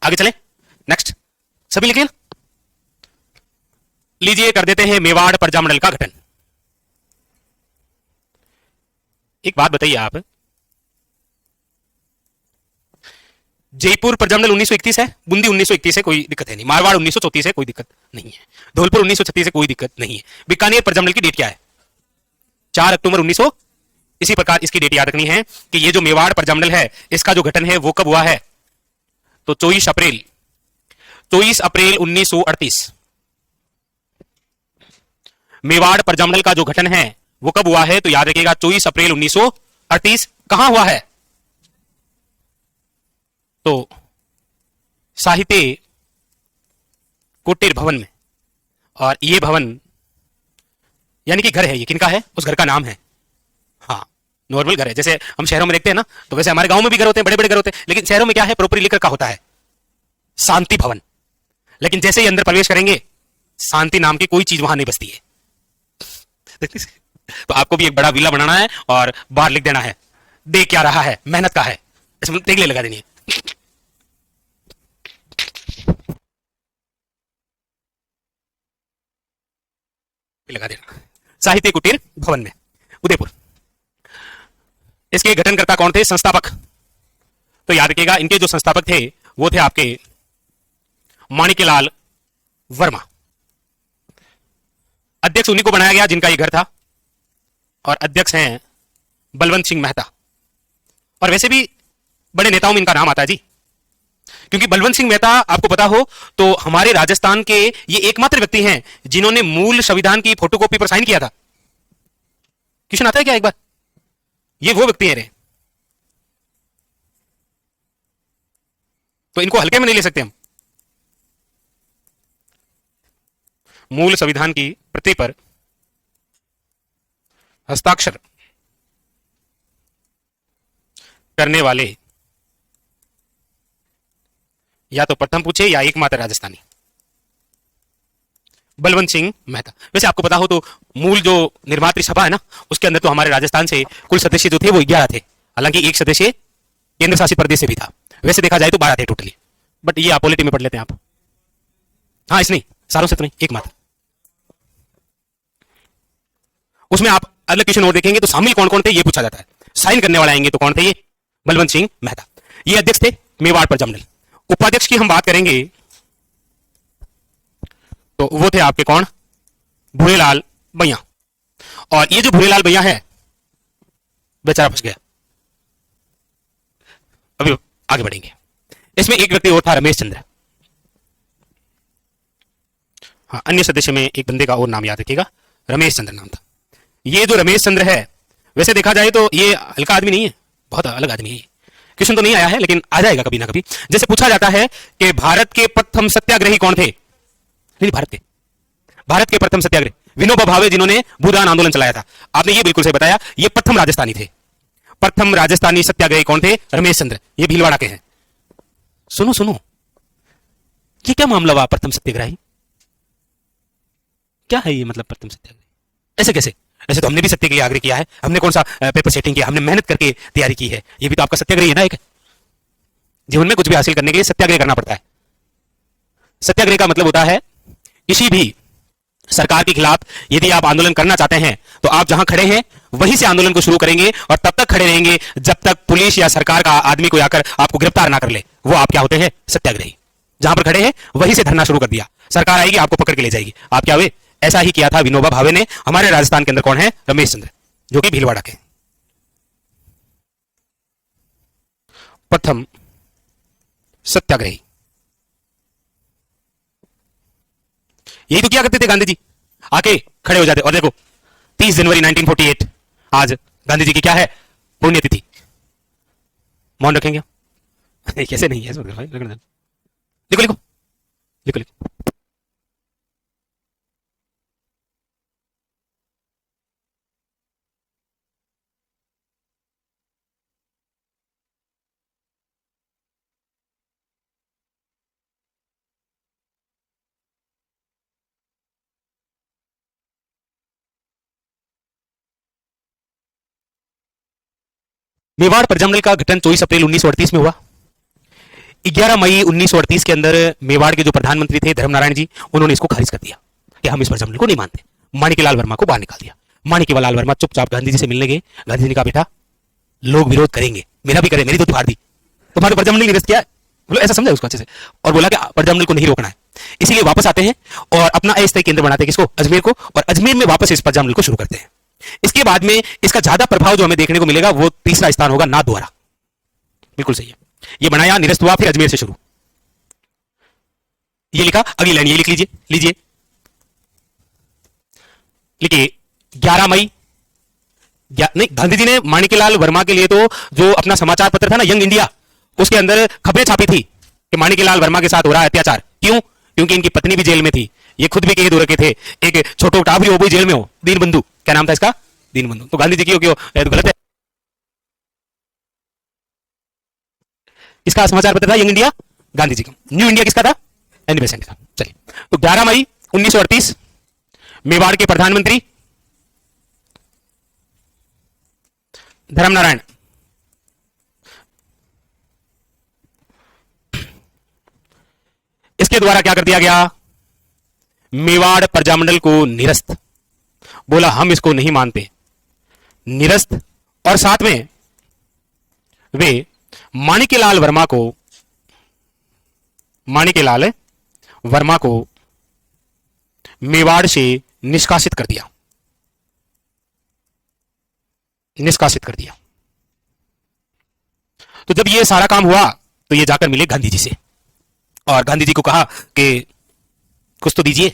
[SPEAKER 1] आगे चले, नेक्स्ट। सभी लिखिए, लीजिए कर देते हैं मेवाड़ प्रजामंडल का गठन। एक बात बताइए आप, जयपुर प्रजामंडल 1931 है, बूंदी 1931 है, कोई दिक्कत है नहीं। मारवाड़ 1934 है, कोई दिक्कत नहीं है। धौलपुर 1936 है, कोई दिक्कत नहीं है। बीकानेर प्रजामंडल की डेट क्या है? 4 अक्टूबर 1900। इसी प्रकार इसकी डेट याद रखनी है कि ये जो मेवाड़ प्रजामंडल है इसका जो गठन है वो कब हुआ है, तो 24 अप्रैल 1938। मेवाड़ प्रजामंडल का जो गठन है वो कब हुआ है, तो याद रखिएगा 24 अप्रैल 1938। कहां हुआ है, तो साहित्य कुटीर भवन में। और ये भवन यानी कि घर है, ये किनका है, उस घर का नाम है। हाँ, नॉर्मल घर है, जैसे हम शहरों में देखते हैं ना, तो वैसे हमारे गांव में भी घर होते हैं, बड़े बड़े घर होते हैं, लेकिन शहरों में क्या है, प्रॉपर्टी लिखकर का होता है शांति भवन। लेकिन जैसे ही अंदर प्रवेश करेंगे शांति नाम की कोई चीज वहां नहीं बसती है। तो आपको भी एक बड़ा विला बनाना है और बाहर लिख देना है दे क्या रहा है, मेहनत का है, इसमें तेगले लगा देनी है। लगा देना साहित्य कुटीर भवन में, उदयपुर। इसके गठनकर्ता कौन थे, संस्थापक, तो याद रखिएगा इनके जो संस्थापक थे वो थे आपके माणिक्यलाल वर्मा। अध्यक्ष उन्हीं को बनाया गया जिनका ये घर था, और अध्यक्ष हैं बलवंत सिंह मेहता। और वैसे भी बड़े नेताओं में इनका नाम आता है जी, क्योंकि बलवंत सिंह मेहता आपको पता हो तो हमारे राजस्थान के ये एकमात्र व्यक्ति हैं जिन्होंने मूल संविधान की फोटोकॉपी पर साइन किया था। क्वेश्चन आता है क्या एक बार, ये वो व्यक्ति हैं रे, तो इनको हल्के में नहीं ले सकते हम। मूल संविधान की प्रति पर हस्ताक्षर करने वाले या तो प्रथम पूछे या एकमात्र राजस्थानी, बलवंत सिंह मेहता। वैसे आपको पता हो तो मूल जो निर्मात्री सभा है ना, उसके अंदर तो हमारे राजस्थान से कुल सदस्य जो थे वो 11 थे, हालांकि एक सदस्य केंद्र शासित प्रदेश से भी था। वैसे देखा जाए तो 12 थे टोटली, बट ये आप पॉलिटी में पढ़ लेते हैं आप। हाँ, इस नहीं सालों से तो नहीं, एकमात्र। उसमें आप अलग क्वेश्चन और देखेंगे तो शामिल कौन कौन थे ये पूछा जाता है। साइन करने वाले आएंगे तो कौन थे, ये बलवंत सिंह मेहता। ये अध्यक्ष थे मेवाड़ प्रजामंडल। उपाध्यक्ष की हम बात करेंगे तो वो थे आपके कौन, भूरेलाल भैया। और ये जो भूरेलाल भैया है बेचारा फंस गया। अभी आगे बढ़ेंगे। इसमें एक व्यक्ति और था, रमेश चंद्र। हाँ, अन्य सदस्य में एक बंदे का और नाम याद रखिएगा, रमेश चंद्र नाम था। ये जो रमेश चंद्र है, वैसे देखा जाए तो ये हल्का आदमी नहीं है, बहुत अलग आदमी है। क्वेश्चन तो नहीं आया है लेकिन आ जाएगा कभी ना कभी। जैसे पूछा जाता है कि भारत के प्रथम सत्याग्रही कौन थे, नहीं भारत के प्रथम सत्याग्रही विनोबा भावे, जिन्होंने भूदान आंदोलन चलाया था। आपने ये बिल्कुल सही बताया, ये प्रथम राजस्थानी थे। प्रथम राजस्थानी सत्याग्रही कौन थे, रमेश चंद्र। ये भीलवाड़ा के हैं। सुनो सुनो, ये क्या मामला हुआ प्रथम सत्याग्रही, क्या है ये, मतलब प्रथम सत्याग्रही ऐसे कैसे? ऐसे तो हमने भी सत्याग्रह किया है, हमने कौन सा पेपर सेटिंग किया, हमने मेहनत करके तैयारी की है। ये भी तो आपका सत्याग्रह है ना, एक जीवन में कुछ भी हासिल करने के लिए सत्याग्रह करना पड़ता है। सत्याग्रह का मतलब होता है किसी भी सरकार के खिलाफ यदि आप आंदोलन करना चाहते हैं तो आप जहां खड़े हैं वहीं से आंदोलन को शुरू करेंगे और तब तक खड़े रहेंगे जब तक पुलिस या सरकार का आदमी कोई आकर आपको गिरफ्तार ना कर ले। वो आप क्या होते हैं, सत्याग्रही। जहां पर खड़े हैं वहीं से धरना शुरू कर दिया, सरकार आएगी आपको पकड़ के ले जाएगी, आप क्या हुए। ऐसा ही किया था विनोबा भावे ने। हमारे राजस्थान के अंदर कौन है, रमेश चंद्र, जो कि भीलवाड़ा के। प्रथम सत्याग्रही। यही तो क्या करते थे गांधी जी, आके खड़े हो जाते। और देखो 30 जनवरी 1948 आज गांधी जी की क्या है, पुण्यतिथि। मौन रखेंगे कैसे नहीं है, लिखो लिखो लिखो लिखो। मेवाड़ प्रजामंडल का गठन 24 अप्रैल 1938 में हुआ। 11 मई 1938 के अंदर मेवाड़ के जो प्रधानमंत्री थे धर्मनारायण जी, उन्होंने इसको खारिज कर दिया कि हम इस प्रजामंडल को नहीं मानते। माणिक्यलाल वर्मा को बाहर निकाल दिया। माणिक्यलाल वर्मा चुपचाप गांधी जी से मिलने गए। गांधी जी ने कहा बेटा लोग विरोध करेंगे, मेरा भी करे, मेरी तो फाड़ दी, तुम्हारे प्रजामंडल निरस्त किया, मतलब ऐसा समझा उसको अच्छे से, और बोला कि प्रजामंडल को नहीं रोकना है। इसीलिए वापस आते हैं और अपना अस्थायी केंद्र बनाते हैं, किसको, अजमेर को, और अजमेर में वापस इस प्रजामंडल को शुरू करते हैं। इसके बाद में इसका ज्यादा प्रभाव जो हमें देखने को मिलेगा वो तीसरा स्थान होगा नाथद्वारा। बिल्कुल सही है। ये बनाया, निरस्त हुआ, फिर अजमेर से शुरू। ये लिखा, अगली लाइन ये लिख लीजिए, लिखिए 11 मई। नहीं, गांधी जी ने माणिक्यलाल वर्मा के लिए तो जो अपना समाचार पत्र था ना यंग इंडिया, उसके अंदर खबरें छापी थी कि माणिक्यलाल वर्मा के साथ हो रहा है अत्याचार। क्यों? क्योंकि इनकी पत्नी भी जेल में थी, ये खुद भी कैद हो रखे थे, एक छोटो टाबरी वो भी जेल में हो, दीनबंधु, क्या नाम था इसका? दीनबंधु। तो गांधी जी क्यों क्यों तो गलत है। इसका समाचार पत्र था यंग इंडिया, गांधी जी का। न्यू इंडिया किसका था? एनी बेसेंट का। चलिए, तो 11 मई 1938 मेवाड़ के प्रधानमंत्री धर्मनारायण इसके द्वारा क्या कर दिया गया? मेवाड़ प्रजामंडल को निरस्त, बोला हम इसको नहीं मानते, निरस्त। और साथ में वे माणिक्यलाल वर्मा को मेवाड़ से निष्कासित कर दिया। तो जब ये सारा काम हुआ तो ये जाकर मिले गांधी जी से और गांधी जी को कहा कि कुछ तो दीजिए,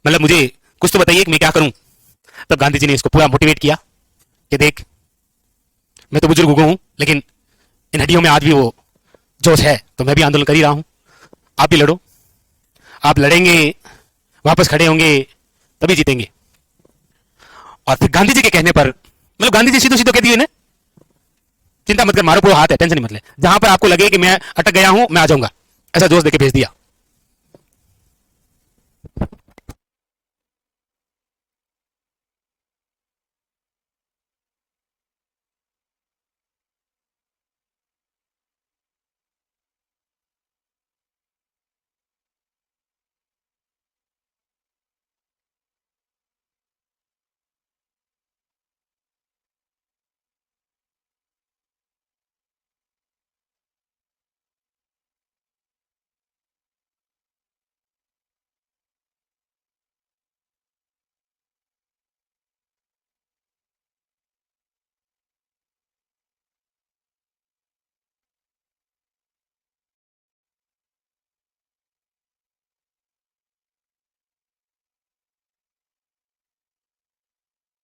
[SPEAKER 1] मतलब मुझे कुछ तो बताइए कि मैं क्या करूं। तब गांधी जी ने इसको पूरा मोटिवेट किया कि देख, मैं तो बुजुर्ग हो गया हूं, लेकिन इन हड्डियों में आज भी वो जोश है, तो मैं भी आंदोलन कर ही रहा हूं, आप भी लड़ो, आप लड़ेंगे, वापस खड़े होंगे, तभी जीतेंगे। और फिर गांधी जी के कहने पर, मतलब गांधी जी सीधो सीधो कह दिए ना, चिंता मत कर, मारो पूरा हाथ है, टेंशन मत ले, जहां पर आपको लगे कि मैं अटक गया हूं मैं आ जाऊंगा, ऐसा जोश देके भेज दिया।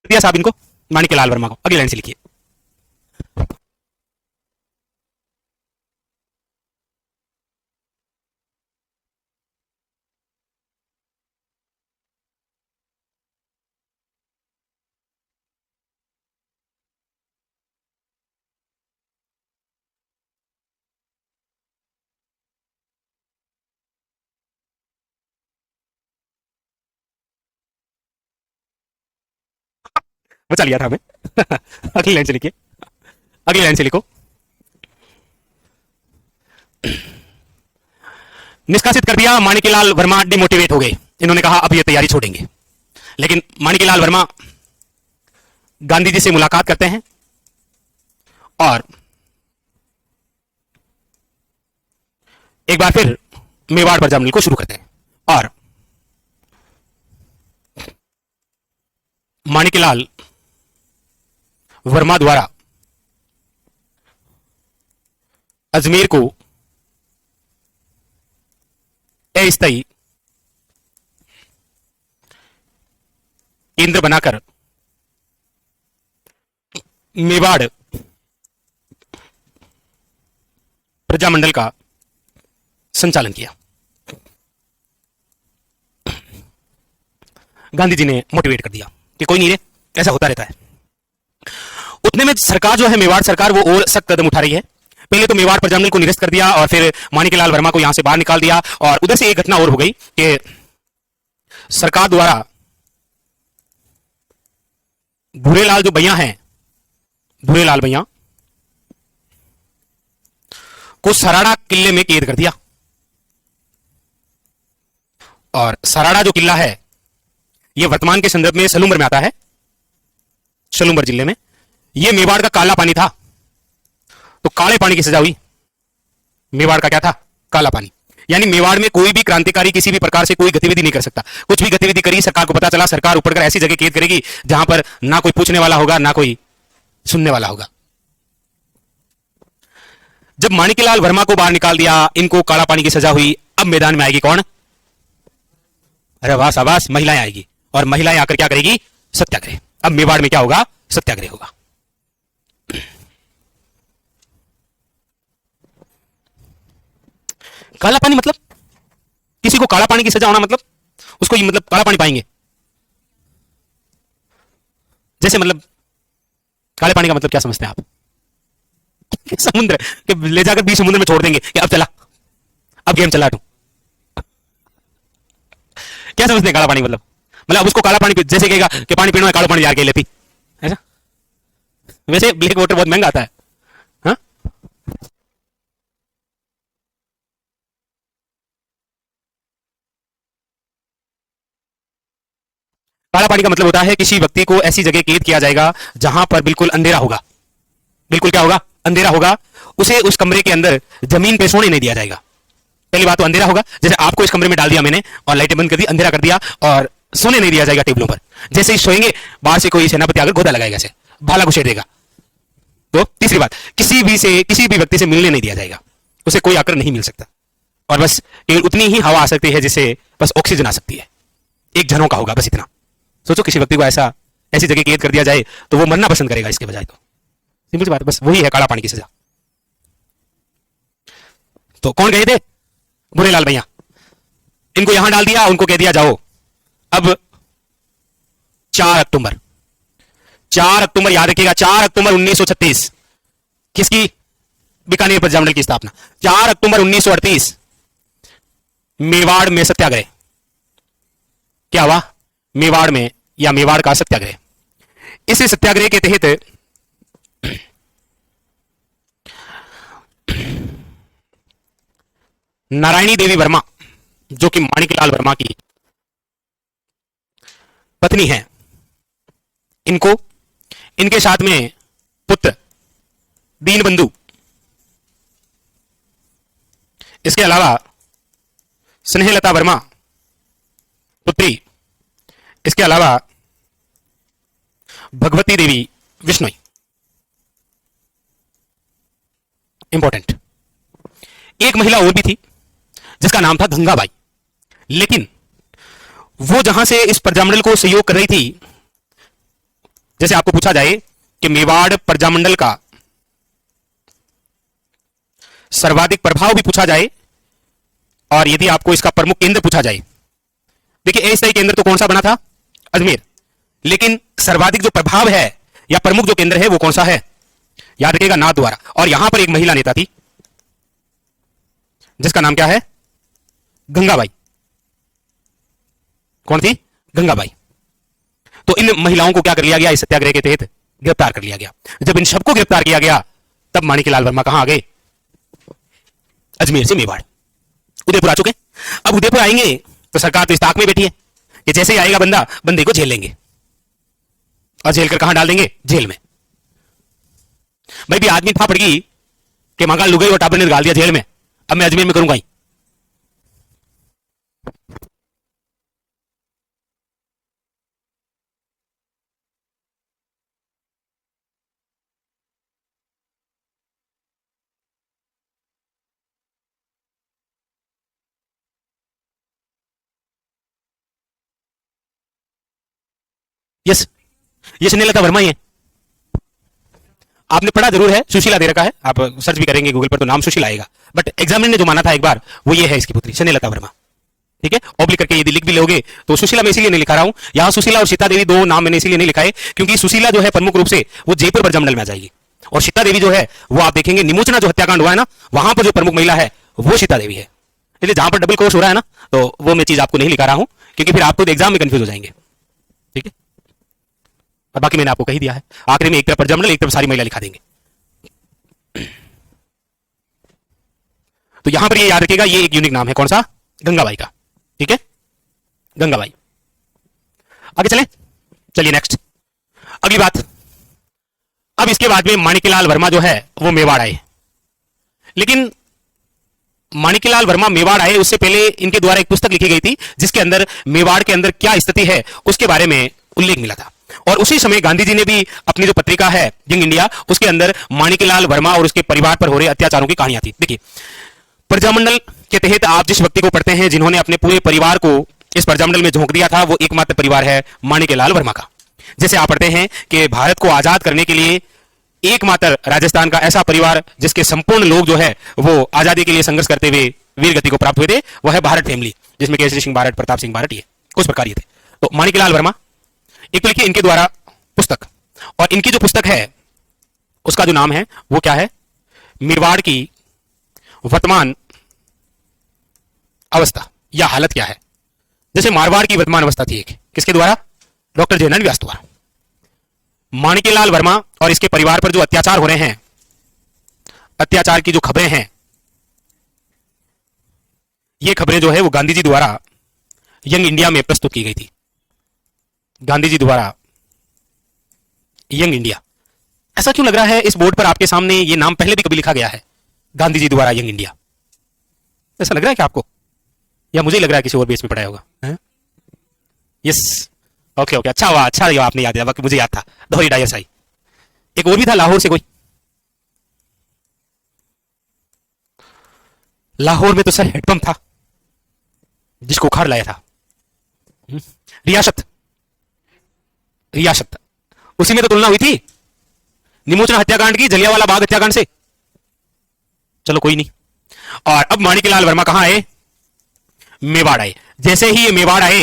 [SPEAKER 1] दिया साहब इनको, माणिक्यलाल वर्मा को। अगली लाइन से लिखिए। बचा लिया था हमें। अगली लाइन से लिखिए, अगली लाइन से लिखो। निष्कासित कर दिया, माणिक्यलाल वर्मा डिमोटिवेट हो गए, इन्होंने कहा अब ये तैयारी छोड़ेंगे। लेकिन माणिक्यलाल वर्मा गांधी जी से मुलाकात करते हैं और एक बार फिर मेवाड़ प्रजामंडल को शुरू करते हैं और माणिक्यलाल वर्मा द्वारा अजमेर को अस्थायी केंद्र बनाकर मेवाड़ प्रजामंडल का संचालन किया। गांधी जी ने मोटिवेट कर दिया कि कोई नहीं रे, ऐसा होता रहता है। उतने में सरकार जो है मेवाड़ सरकार, वो और सख्त कदम उठा रही है। पहले तो मेवाड़ प्रजामंडल को निरस्त कर दिया और फिर माणिक्यलाल वर्मा को यहां से बाहर निकाल दिया। और उधर से एक घटना और हो गई कि सरकार द्वारा भूरेलाल जो भैया हैं, भूरेलाल भैया को सराड़ा किले में कैद कर दिया। और सराड़ा जो किला है यह वर्तमान के संदर्भ में सलूम्बर में आता है, सलूम्बर जिले में। यह मेवाड़ का काला पानी था, तो काले पानी की सजा हुई। मेवाड़ का क्या था? काला पानी। यानी मेवाड़ में कोई भी क्रांतिकारी किसी भी प्रकार से कोई गतिविधि नहीं कर सकता। कुछ भी गतिविधि करी, सरकार को पता चला, सरकार ऊपर कर ऐसी जगह कैद करेगी जहां पर ना कोई पूछने वाला होगा ना कोई सुनने वाला होगा। जब माणिक्यलाल वर्मा को बाहर निकाल दिया, इनको काला पानी की सजा हुई, अब मैदान में आएगी कौन? अरे वाह शाबाश, महिलाएं आएगी और महिलाएं आकर क्या करेगी? सत्याग्रह। अब मेवाड़ में क्या होगा? सत्याग्रह होगा। काला पानी मतलब किसी को काला पानी की सजा होना मतलब उसको ये मतलब काला पानी पाएंगे जैसे मतलब काले पानी का मतलब क्या समझते हैं आप? समुद्र के ले जाकर बीच समुद्र में छोड़ देंगे कि अब चला, अब गेम चला तू। क्या समझते हैं काला पानी मतलब? मतलब उसको काला पानी जैसे कहेगा कि पानी पीना है, काला पानी यार लेती ऐसा। वैसे ब्लैक वाटर बहुत महंगा आता है। हाँ? काला पानी का मतलब होता है किसी व्यक्ति को ऐसी जगह कैद किया जाएगा जहां पर बिल्कुल अंधेरा होगा। बिल्कुल क्या होगा? अंधेरा होगा। उसे उस कमरे के अंदर जमीन पे सोने नहीं दिया जाएगा। पहली बात तो अंधेरा होगा, जैसे आपको इस कमरे में डाल दिया मैंने और लाइटें बंद कर दी, अंधेरा कर दिया और सोने नहीं दिया जाएगा टेबलों पर। जैसे ही सोएंगे बाहर से कोई सेनापति आकर गोदा लगाएगा, ऐसे भाला घुसेड़ देगा। तो तीसरी बात, किसी भी व्यक्ति से मिलने नहीं दिया जाएगा, उसे कोई आकर नहीं मिल सकता और बस केवल उतनी ही हवा आ सकती है जिससे बस ऑक्सीजन आ सकती है, एक झरोका होगा, बस इतना। सोचो किसी व्यक्ति को ऐसी जगह कैद कर दिया जाए तो वो मरना पसंद करेगा इसके बजाय। तो सिंपल सी बात, बस वही है काला पानी की सजा। तो कौन गए थे? भूरेलाल भैया। इनको यहां डाल दिया, उनको कह दिया जाओ। अब 4 अक्टूबर याद रखिएगा, 4 अक्टूबर 1936 किसकी? बीकानेर प्रजामंडल की स्थापना। 4 अक्टूबर 1938 मेवाड़ में सत्याग्रह। क्या हुआ? मेवाड़ में या मेवाड़ का सत्याग्रह। इस सत्याग्रह के तहत नारायणी देवी वर्मा, जो कि माणिक्यलाल वर्मा की पत्नी है, इनके साथ में पुत्र दीनबंधु, इसके अलावा स्नेहलता वर्मा पुत्री, इसके अलावा भगवती देवी विश्नोई। इंपॉर्टेंट, एक महिला और भी थी जिसका नाम था गंगाबाई, लेकिन वो जहां से इस प्रजामंडल को सहयोग कर रही थी, जैसे आपको पूछा जाए कि मेवाड़ प्रजामंडल का सर्वाधिक प्रभाव भी पूछा जाए और यदि आपको इसका प्रमुख केंद्र पूछा जाए, देखिए अस्थायी केंद्र तो कौन सा बना था? अजमेर, लेकिन सर्वाधिक जो प्रभाव है या प्रमुख जो केंद्र है वो कौन सा है? याद रखिएगा, नाथ द्वारा। और यहां पर एक महिला नेता थी जिसका नाम क्या है? गंगाबाई। कौन थी? गंगाबाई। तो इन महिलाओं को क्या कर लिया गया? इस सत्याग्रह के तहत गिरफ्तार कर लिया गया। जब इन सबको गिरफ्तार किया गया तब माणिक्यलाल वर्मा कहां आ गए? अजमेर से मेवाड़, उदयपुर आ चुके। अब उदयपुर आएंगे तो सरकार तो इस ताक में बैठी है कि जैसे ही आएगा बंदा, बंदे को झेल लेंगे और झेल कर कहां डाल देंगे? जेल में। भाई भी आदमी था पड़ गई कि मंगा लुगई और टाबर ने डाल दिया जेल में, अब मैं अजमेर में करूंगा ही। यस, ये स्नेहलता वर्मा ही है। आपने पढ़ा जरूर है, सुशीला दे रखा है, आप सर्च भी करेंगे गूगल पर तो नाम सुशीला आएगा, बट एग्जामिनर ने जो माना था एक बार वो ये है इसकी पुत्री स्नेहलता वर्मा। ठीक है, ऑब्लिक करके यदि लिख भी लोगे तो सुशीला मैं इसीलिए नहीं लिखा रहा हूं, यहां सुशीला और सीता देवी दो नाम मैंने इसीलिए नहीं लिखा है क्योंकि सुशीला जो है प्रमुख रूप से वो जयपुर प्रजामंडल में आ जाएगी और सीता देवी जो है वो आप देखेंगे निमोचना जो हत्याकांड हुआ है ना, वहां पर जो प्रमुख महिला है वो सीता देवी है। इसलिए जहां पर डबल कोर्स हो रहा है ना, तो वो मैं चीज आपको नहीं लिखा रहा हूं क्योंकि फिर आपको एग्जाम में कंफ्यूज हो जाएंगे। ठीक है, और बाकी मैंने आपको कही दिया है, आखिरी में एक तरफ प्रजामंडल एक तरफ सारी महिला लिखा देंगे। तो यहां पर ये याद रखिएगा, ये एक यूनिक नाम है, कौन सा? गंगाबाई का। ठीक है, गंगाबाई। आगे चलें, चलिए नेक्स्ट अगली बात। अब इसके बाद में माणिक्यलाल वर्मा जो है वो मेवाड़ आए, लेकिन माणिक्यलाल वर्मा मेवाड़ आए उससे पहले इनके द्वारा एक पुस्तक लिखी गई थी जिसके अंदर मेवाड़ के अंदर क्या स्थिति है उसके बारे में उल्लेख मिला था। और उसी समय गांधी जी ने भी अपनी जो पत्रिका है यंग इंडिया उसके अंदर माणिक्यलाल वर्मा और उसके परिवार पर हो रहे अत्याचारों की कहानियां थी। देखिए, प्रजामंडल के तहत आप जिस व्यक्ति को पढ़ते हैं जिन्होंने अपने पूरे परिवार को इस प्रजामंडल में झोंक दिया था वो एकमात्र परिवार है माणिक्यलाल वर्मा का। जैसे आप पढ़ते हैं कि भारत को आजाद करने के लिए एकमात्र राजस्थान का ऐसा परिवार जिसके संपूर्ण लोग जो है वो आजादी के लिए संघर्ष करते हुए वीर गति को प्राप्त हुए थे वह है भारत फैमिली, जिसमें केसरी सिंह भारत, प्रताप सिंह भारत, ये कुछ प्रकार ये थे। तो माणिक्यलाल वर्मा एक तो लिखिए इनके द्वारा पुस्तक, और इनकी जो पुस्तक है उसका जो नाम है वो क्या है, मेवाड़ की वर्तमान अवस्था या हालत क्या है। जैसे मारवाड़ की वर्तमान अवस्था थी एक, किसके द्वारा, डॉक्टर जयनारायण व्यास द्वारा। माणिक्यलाल वर्मा और इसके परिवार पर जो अत्याचार हो रहे हैं, अत्याचार की जो खबरें हैं, ये खबरें जो है वो गांधी जी द्वारा यंग इंडिया में प्रस्तुत की गई थी। गांधी जी द्वारा यंग इंडिया, ऐसा क्यों लग रहा है इस बोर्ड पर आपके सामने ये नाम पहले भी कभी लिखा गया है, गांधी जी द्वारा यंग इंडिया? ऐसा लग रहा है क्या आपको, या मुझे लग रहा है किसी और बेस में पढ़ाया होगा? यस, ओके ओके, अच्छा हुआ, अच्छा हुआ आपने याद दिया, मुझे याद था, दोहरी डायर साई। एक और भी था लाहौर से कोई, लाहौर में तो सर हेडपंप था जिसको उखाड़ लाया था। रियासत, रियासत, उसी में तो तुलना हुई थी निमोचना हत्याकांड की जलियांवाला बाग हत्याकांड से। चलो कोई नहीं। और अब माणिक्यलाल वर्मा कहां आए, मेवाड़ आए। जैसे ही ये मेवाड़ आए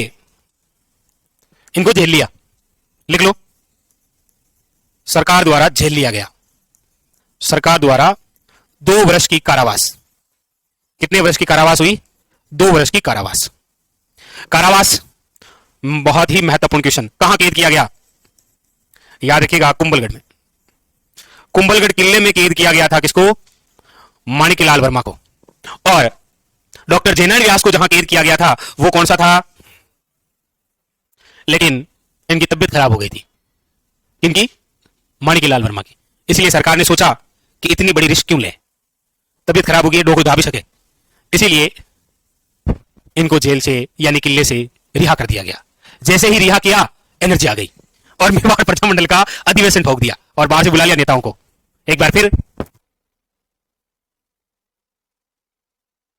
[SPEAKER 1] इनको जेल लिया, लिख लो, सरकार द्वारा जेल लिया गया। सरकार द्वारा 2 वर्ष की कारावास। कितने वर्ष की कारावास हुई, 2 वर्ष की कारावास। कारावास बहुत ही महत्वपूर्ण क्वेश्चन, कहां कैद किया गया, याद रखिएगा, कुंभलगढ़ में। कुंभलगढ़ किले में कैद किया गया था किसको, माणिक्यलाल वर्मा को। और डॉक्टर जयनारायण व्यास को जहां कैद किया गया था वो कौन सा था, लेकिन इनकी तबीयत खराब हो गई थी, किनकी, माणिक्यलाल वर्मा की। इसलिए सरकार ने सोचा कि इतनी बड़ी रिस्क क्यों ले, तबीयत खराब हो गई, डोको धा भी सके, इसीलिए इनको जेल से यानी किले से रिहा कर दिया गया। जैसे ही रिहा किया एनर्जी आ गई और मेवाड़ प्रजामंडल का अधिवेशन ठोक दिया और बाहर से बुला लिया नेताओं को एक बार फिर।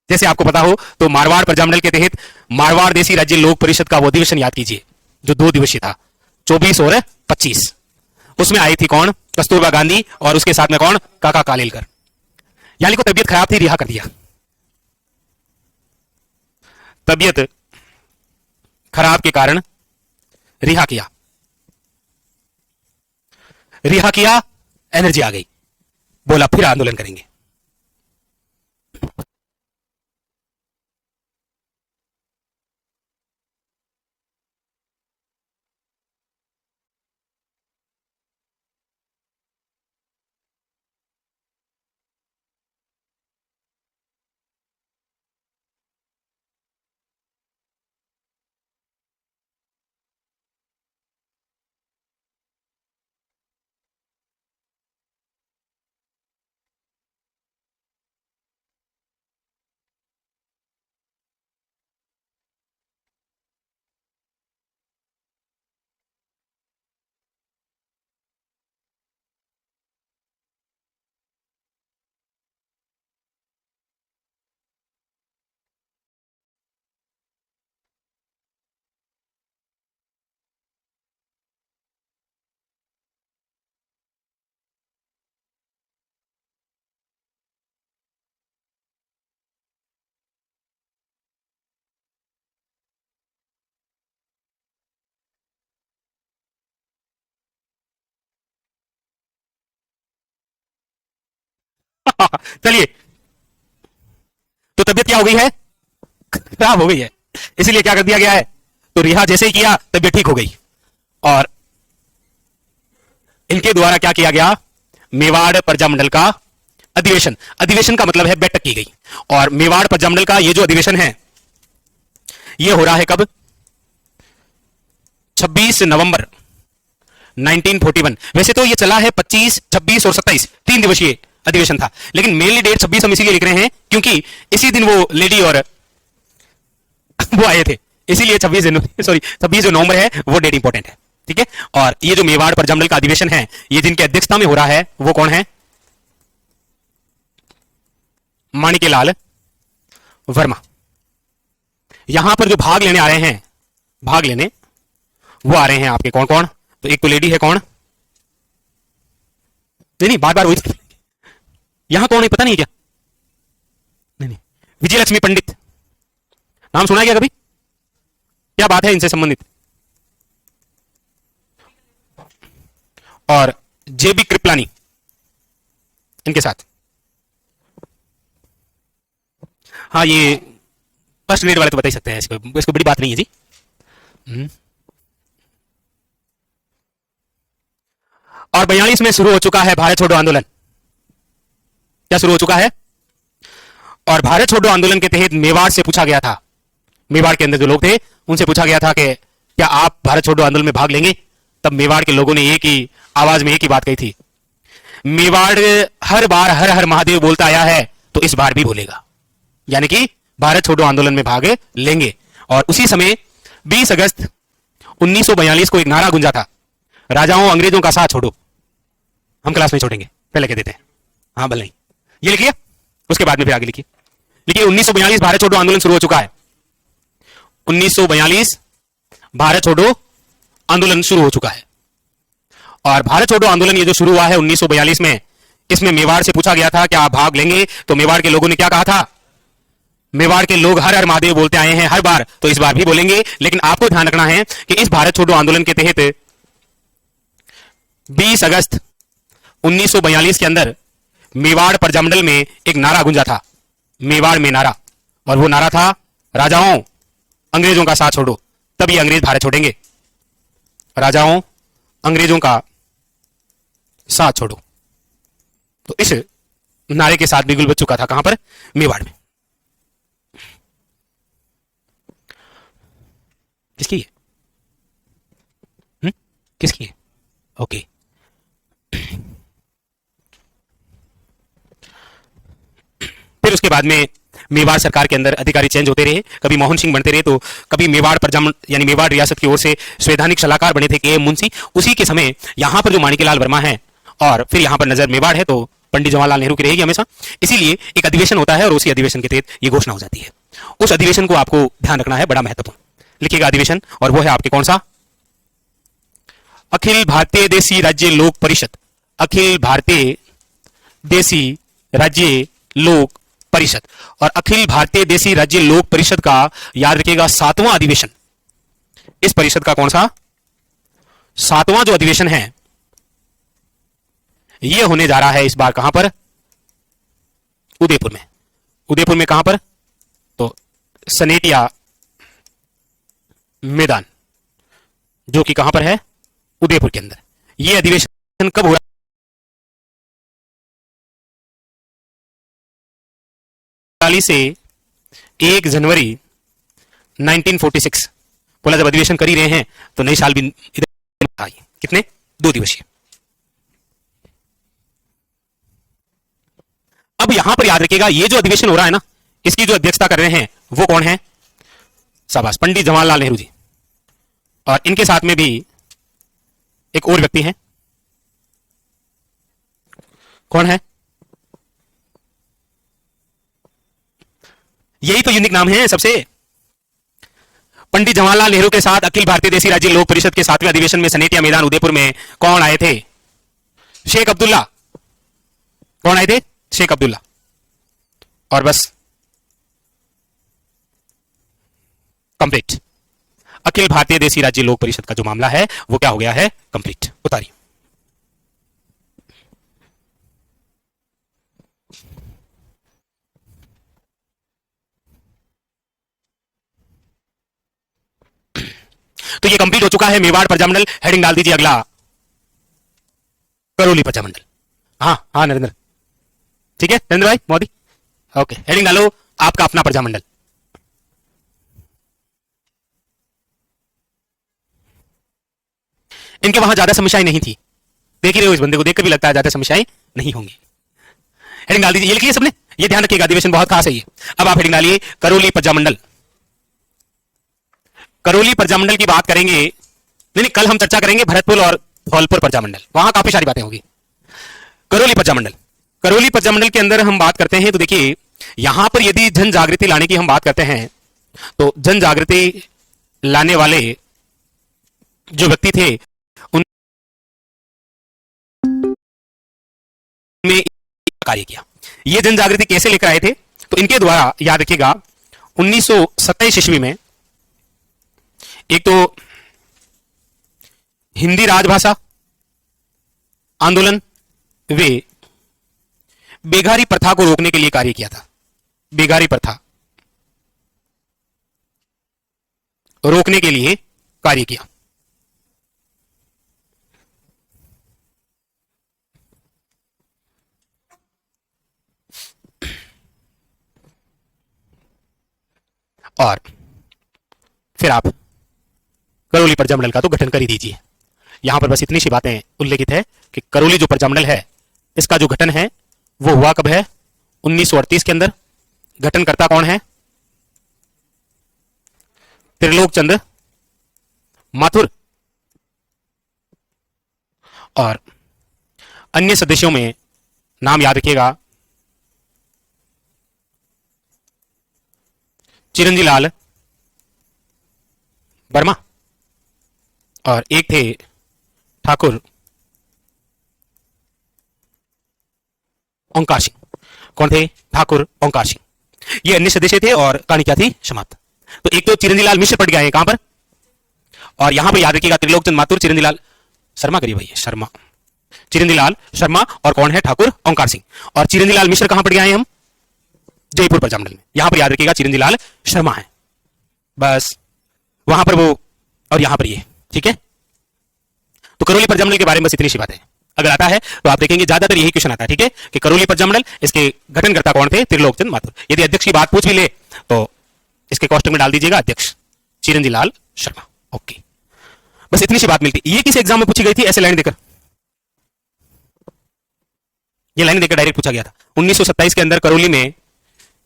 [SPEAKER 1] जैसे आपको पता हो तो मारवाड़ प्रजामंडल के तहत मारवाड़ देसी राज्य लोक परिषद का वो अधिवेशन याद कीजिए जो 2 दिवसीय था, 24 और 25। उसमें आई थी कौन, कस्तूरबा गांधी, और उसके साथ में कौन, काका कालेलकर। यानी को तबीयत खराब थी, रिहा कर दिया। तबीयत खराब के कारण रिहा किया, रिहा किया, एनर्जी आ गई, बोला फिर आंदोलन करेंगे। चलिए, तो तबीयत क्या हो गई है, खराब हो गई है, इसीलिए क्या कर दिया गया है, तो रिहा जैसे ही किया तबीयत ठीक हो गई। और इनके द्वारा क्या किया गया, मेवाड़ प्रजामंडल का अधिवेशन, अधिवेशन का मतलब है बैठक की गई। और मेवाड़ प्रजामंडल का ये जो अधिवेशन है ये हो रहा है कब, 26 नवंबर 1941। वैसे तो ये चला है 25, 26 और 27, 3 दिवसीय अधिवेशन था। लेकिन मेनली डेट 26 हम इसीलिए लिख रहे हैं क्योंकि इसी दिन वो लेडी और वो आए थे, इसीलिए 26 जो नवंबर है वो डेट इंपॉर्टेंट है। ठीक है, और ये जो मेवाड़ प्रजामंडल का अधिवेशन है, ये जिनकी अध्यक्षता में हो रहा है वो कौन है? माणिक्यलाल वर्मा। यहां पर जो भाग लेने आ रहे हैं, भाग लेने वो आ रहे हैं आपके कौन कौन? तो एक तो लेडी है, कौन? नहीं बार बार वही, यहां कौन है पता नहीं क्या? नहीं, विजयलक्ष्मी पंडित, नाम सुना है क्या कभी? क्या बात है इनसे संबंधित? और जेबी कृपलानी इनके साथ। हाँ, ये फर्स्ट ग्रेड वाले तो बता ही सकते हैं, इसको बड़ी बात नहीं है जी। और 42 में शुरू हो चुका है भारत छोड़ो आंदोलन। क्या शुरू हो चुका है? और भारत छोड़ो आंदोलन के तहत मेवाड़ से पूछा गया था, मेवाड़ के अंदर जो लोग थे उनसे पूछा गया था कि क्या आप भारत छोड़ो आंदोलन में भाग लेंगे? तब मेवाड़ के लोगों ने एक ही आवाज में एक ही बात कही थी, मेवाड़ हर बार हर हर महादेव बोलता आया है तो इस बार भी बोलेगा, यानी कि भारत छोड़ो आंदोलन में भाग लेंगे। और उसी समय 20 अगस्त 1942 को एक नारा गूंजा था, राजाओं अंग्रेजों का साथ छोड़ो। हम क्लास में छोड़ेंगे, पहले कह देते हैं। हाँ भले नहीं, ये लिखिए, उसके बाद में फिर आगे लिखिए। लिखिए 1942 भारत छोड़ो आंदोलन शुरू हो चुका है। 1942 भारत छोड़ो आंदोलन शुरू हो चुका है। और भारत छोड़ो आंदोलन ये जो शुरू हुआ है 1942 में, इसमें मेवाड़ से पूछा गया था कि आप भाग लेंगे? तो मेवाड़ के लोगों ने क्या कहा था? मेवाड़ के लोग हर हर महादेव बोलते आए हैं हर बार, तो इस बार भी बोलेंगे। लेकिन आपको ध्यान रखना है कि इस भारत छोड़ो आंदोलन के तहत 20 अगस्त 1942 के अंदर मेवाड़ प्रजामंडल में एक नारा गूंजा था, मेवाड़ में नारा, और वो नारा था, राजाओं अंग्रेजों का साथ छोड़ो तभी अंग्रेज भारत छोड़ेंगे। राजाओं अंग्रेजों का साथ छोड़ो। तो इस नारे के साथ बिगुल बज चुका था, कहां पर? मेवाड़ में। किसकी है? किसकी है? ओके। फिर उसके बाद में मेवाड़ सरकार के अंदर अधिकारी चेंज होते रहे, कभी मोहन सिंह बनते रहे, तो कभी मेवाड़ प्रजामंडल यानी मेवाड़ रियासत की ओर से संवैधानिक सलाहकार बने थे के मुंशी। उसी के समय यहां पर जो माणिक्यलाल वर्मा है, और फिर यहां पर नजर मेवाड़ है, तो पंडित जवाहरलाल नेहरू की रहेगी हमेशा। इसीलिए एक अधिवेशन होता है और उसी अधिवेशन के तहत ये घोषणा हो जाती है। उस अधिवेशन को आपको ध्यान रखना है, बड़ा महत्वपूर्ण। लिखिएगा अधिवेशन, और वो है आपके कौन सा? अखिल भारतीय देसी राज्य लोक परिषद। अखिल भारतीय देसी राज्य लोक परिषद। और अखिल भारतीय देसी राज्य लोक परिषद का याद रखिएगा 7वां अधिवेशन। इस परिषद का कौन सा? 7वां जो अधिवेशन है यह होने जा रहा है इस बार कहां पर? उदयपुर में। उदयपुर में कहां पर? तो सनेटिया मैदान, जो कि कहां पर है? उदयपुर के अंदर। यह अधिवेशन कब हो रहा है? से 1 जनवरी 1946। बोला जब अधिवेशन कर ही रहे हैं तो नए साल भी इधर आइए। कितने? 2 दिवसीय। अब यहां पर याद रखिएगा, ये जो अधिवेशन हो रहा है ना, इसकी जो अध्यक्षता कर रहे हैं वो कौन है? शाबाश, पंडित जवाहरलाल नेहरू जी। और इनके साथ में भी एक और व्यक्ति हैं, कौन है? यही तो यूनिक नाम है सबसे। पंडित जवाहरलाल नेहरू के साथ अखिल भारतीय देसी राज्य लोक परिषद के 7वें अधिवेशन में सनेटिया मैदान उदयपुर में कौन आए थे? शेख अब्दुल्ला। कौन आए थे? शेख अब्दुल्ला। और बस कंप्लीट। अखिल भारतीय देसी राज्य लोक परिषद का जो मामला है वो क्या हो गया है? कंप्लीट। उतारिए। तो ये कंप्लीट हो चुका है मेवाड़ प्रजामंडल। हेडिंग डाल दीजिए अगला, करौली प्रजामंडल। हाँ हाँ नरेंद्र, ठीक है नरेंद्र भाई मोदी, ओके। हेडिंग डालो आपका अपना प्रजामंडल। इनके वहां ज्यादा समस्याएं नहीं थी, देख ही रहे हो इस बंदे को, देख कर भी लगता है ज्यादा समस्याएं नहीं होंगी। हेडिंग डाल दीजिए, ये लिखिए सबने, ये ध्यान रखिएगा, अधिवेशन बहुत खास है ये। अब आप हेडिंग डालिए करौली प्रजामंडल। करौली प्रजामंडल की बात करेंगे, नहीं नहीं, कल हम चर्चा करेंगे भरतपुर और धौलपुर प्रजामंडल, वहां काफी सारी बातें होगी। करौली प्रजामंडल, करौली प्रजामंडल के अंदर हम बात करते हैं तो देखिए, यहां पर यदि जन जागृति लाने की हम बात करते हैं तो जन जागृति लाने वाले जो व्यक्ति थे उनमें कार्य किया। ये जन जागृति कैसे लेकर आए थे, तो इनके द्वारा, याद रखिएगा, 1927 ईस्वी में एक तो हिंदी राजभाषा आंदोलन वे बेगारी प्रथा को रोकने के लिए कार्य किया था। बेगारी प्रथा रोकने के लिए कार्य किया। और फिर आप करौली प्रजामंडल का तो गठन कर ही दीजिए। यहां पर बस इतनी सी बातें उल्लेखित है कि करौली जो प्रजामंडल है इसका जो गठन है वो हुआ कब है, 1938 के अंदर। गठनकर्ता कौन है, त्रिलोक चंद्र माथुर। और अन्य सदस्यों में नाम याद रखिएगा, चिरंजी लाल वर्मा और एक थे ठाकुर ओंकार सिंह। कौन थे, ठाकुर ओंकार सिंह। ये अन्य सदस्य थे और कहानी क्या थी, समाप्त। तो एक तो चिरंजीलाल मिश्र पड़ गए हैं कहां पर, और यहां पर याद रखिएगा त्रिलोकचंद माथुर, चिरंजीलाल शर्मा करिए भैया, शर्मा, चिरंजीलाल शर्मा, और कौन है, ठाकुर ओंकार सिंह। और चिरंजीलाल मिश्र कहां पड़ गए हैं हम, जयपुर प्रजामंडल में। यहां पर याद रखिएगा चिरंजीलाल शर्मा है, बस वहां पर वो, और यहां पर ये, ठीक है। तो करौली प्रजामंडल के बारे में बस इतनी सी बात है। अगर आता है तो आप देखेंगे ज्यादातर यही क्वेश्चन आता है, ठीक है, कि करौली प्रजामंडल, इसके गठनकर्ता कौन थे, त्रिलोकचंद माथुर। यदि अध्यक्ष की बात पूछ भी ले तो इसके कॉस्टिंग में डाल दीजिएगा अध्यक्ष चिरंजीलाल शर्मा। ओके, बस इतनी सी बात मिलती। ये किस एग्जाम में पूछी गई थी, ऐसे लाइन देकर, ये लाइन देकर डायरेक्ट पूछा गया था। 1927 के अंदर करौली में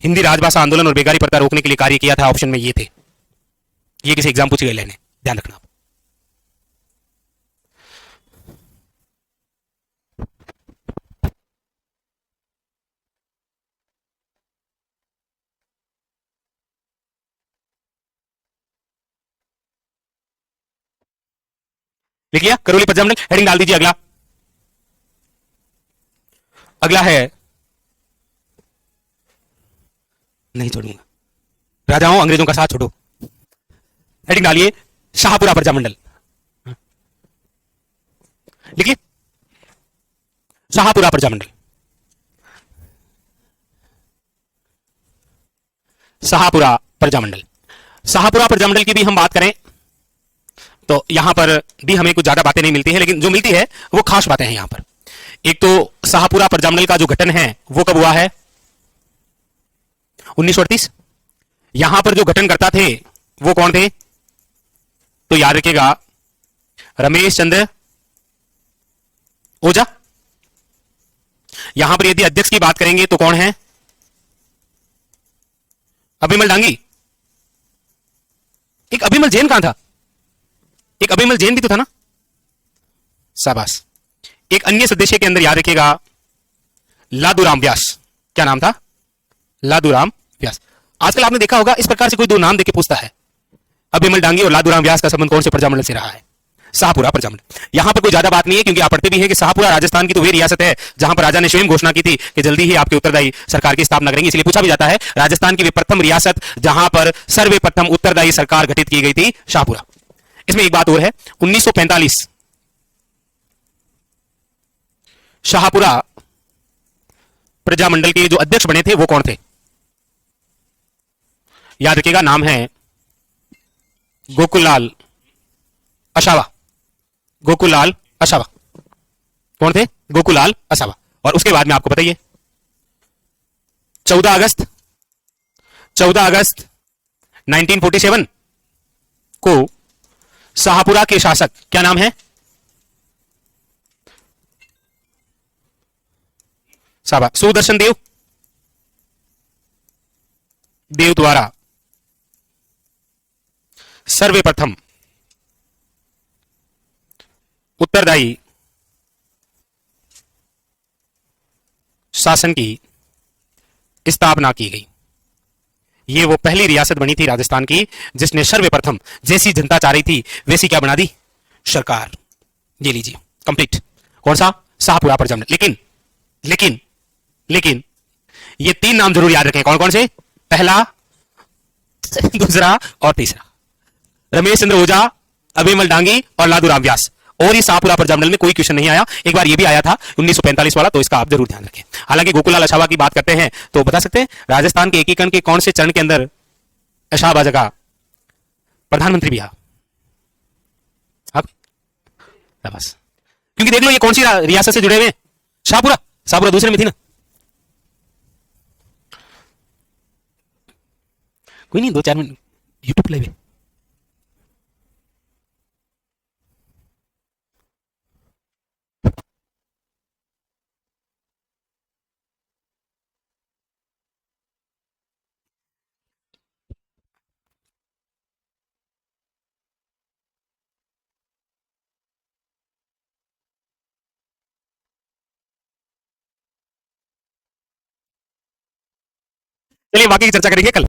[SPEAKER 1] हिंदी राजभाषा आंदोलन और बेगारी प्रथा रोकने के लिए कार्य किया था, ऑप्शन में ये थे। ये किसी एग्जाम पूछी गई लाइन है, ध्यान रखना आप। लिख लिया करौली प्रजामंडल, हेडिंग डाल दीजिए। अगला, अगला है, नहीं छोड़ूंगा, राजाओं अंग्रेजों का साथ छोड़ो। हेडिंग डालिए शाहपुरा प्रजामंडल। लिखिए शाहपुरा प्रजामंडल। शाहपुरा प्रजामंडल, शाहपुरा प्रजामंडल की भी हम बात करें तो यहां पर भी हमें कुछ ज्यादा बातें नहीं मिलती है, लेकिन जो मिलती है वो खास बातें हैं यहां पर। एक तो शाहपुरा प्रजामंडल का जो गठन है वो कब हुआ है, 1938। यहां पर जो गठनकर्ता थे वो कौन थे, तो याद रखिएगा रमेश चंद्र ओझा। यहां पर यदि अध्यक्ष की बात करेंगे तो कौन है, अभिमल डांगी। एक अभिमल जैन कहां था, एक अभिमल जैन भी तो था ना, शाबाश। एक अन्य सदस्य के अंदर याद रखिएगा लादूराम व्यास। क्या नाम था, लादूराम व्यास। आजकल आपने देखा होगा इस प्रकार से कोई दो नाम देके पूछता है, अभिमल डांगी और लादूराम व्यास का संबंध कौन से प्रजामंडल से रहा है, शाहपुरा प्रजामंडल। यहां पर कोई ज्यादा बात नहीं है, क्योंकि आप पढ़ते भी हैं कि शाहपुरा राजस्थान की तो वही रियासत है जहां पर राजा ने स्वयं घोषणा की थी कि जल्दी ही आपके उत्तरदायी सरकार की स्थापना करेंगे। इसलिए पूछा भी जाता है राजस्थान की वे प्रथम रियासत जहां पर सर्वप्रथम उत्तरदायी सरकार गठित की गई थी, शाहपुरा। इसमें एक बात और है, 1945 शाहपुरा प्रजामंडल के जो अध्यक्ष बने थे वो कौन थे, याद रखिएगा नाम है गोकुललाल असावा। गोकुललाल असावा कौन थे, गोकुललाल असावा। और उसके बाद में आपको बताइए 14 अगस्त 1947 को शाहपुरा के शासक क्या नाम है, शाबाश। सुदर्शन देव, देव द्वारा सर्वप्रथम उत्तरदायी शासन की स्थापना की गई। ये वो पहली रियासत बनी थी राजस्थान की जिसने सर्वप्रथम जैसी जनता चाह रही थी वैसी क्या बना दी, सरकार। ये लीजिए कंप्लीट। कौन सा, शाहपुरा परजमल। लेकिन लेकिन लेकिन ये 3 नाम जरूर याद रखें। कौन कौन से, पहला, दूसरा और तीसरा। रमेश चंद्र ओझा, अभिमल डांगी और लादूराम व्यास। और ये शाहपुरा परजमल में कोई क्वेश्चन नहीं आया। एक बार ये भी आया था 1945 वाला, तो इसका आप जरूर ध्यान रखें। हालांकि गोकुललाल अछावा की बात करते हैं तो बता सकते हैं राजस्थान के एकीकरण के कौन से चरण के अंदर अछावा जगह प्रधानमंत्री भी बस, क्योंकि देख लो ये कौन सी रियासत से जुड़े हुए हैं, शाहपुरा। शाहपुरा दूसरे में थी ना। कोई नहीं, 2-4 मिनट यूट्यूब लाइव है। चलिए बाकी की चर्चा करेंगे कल।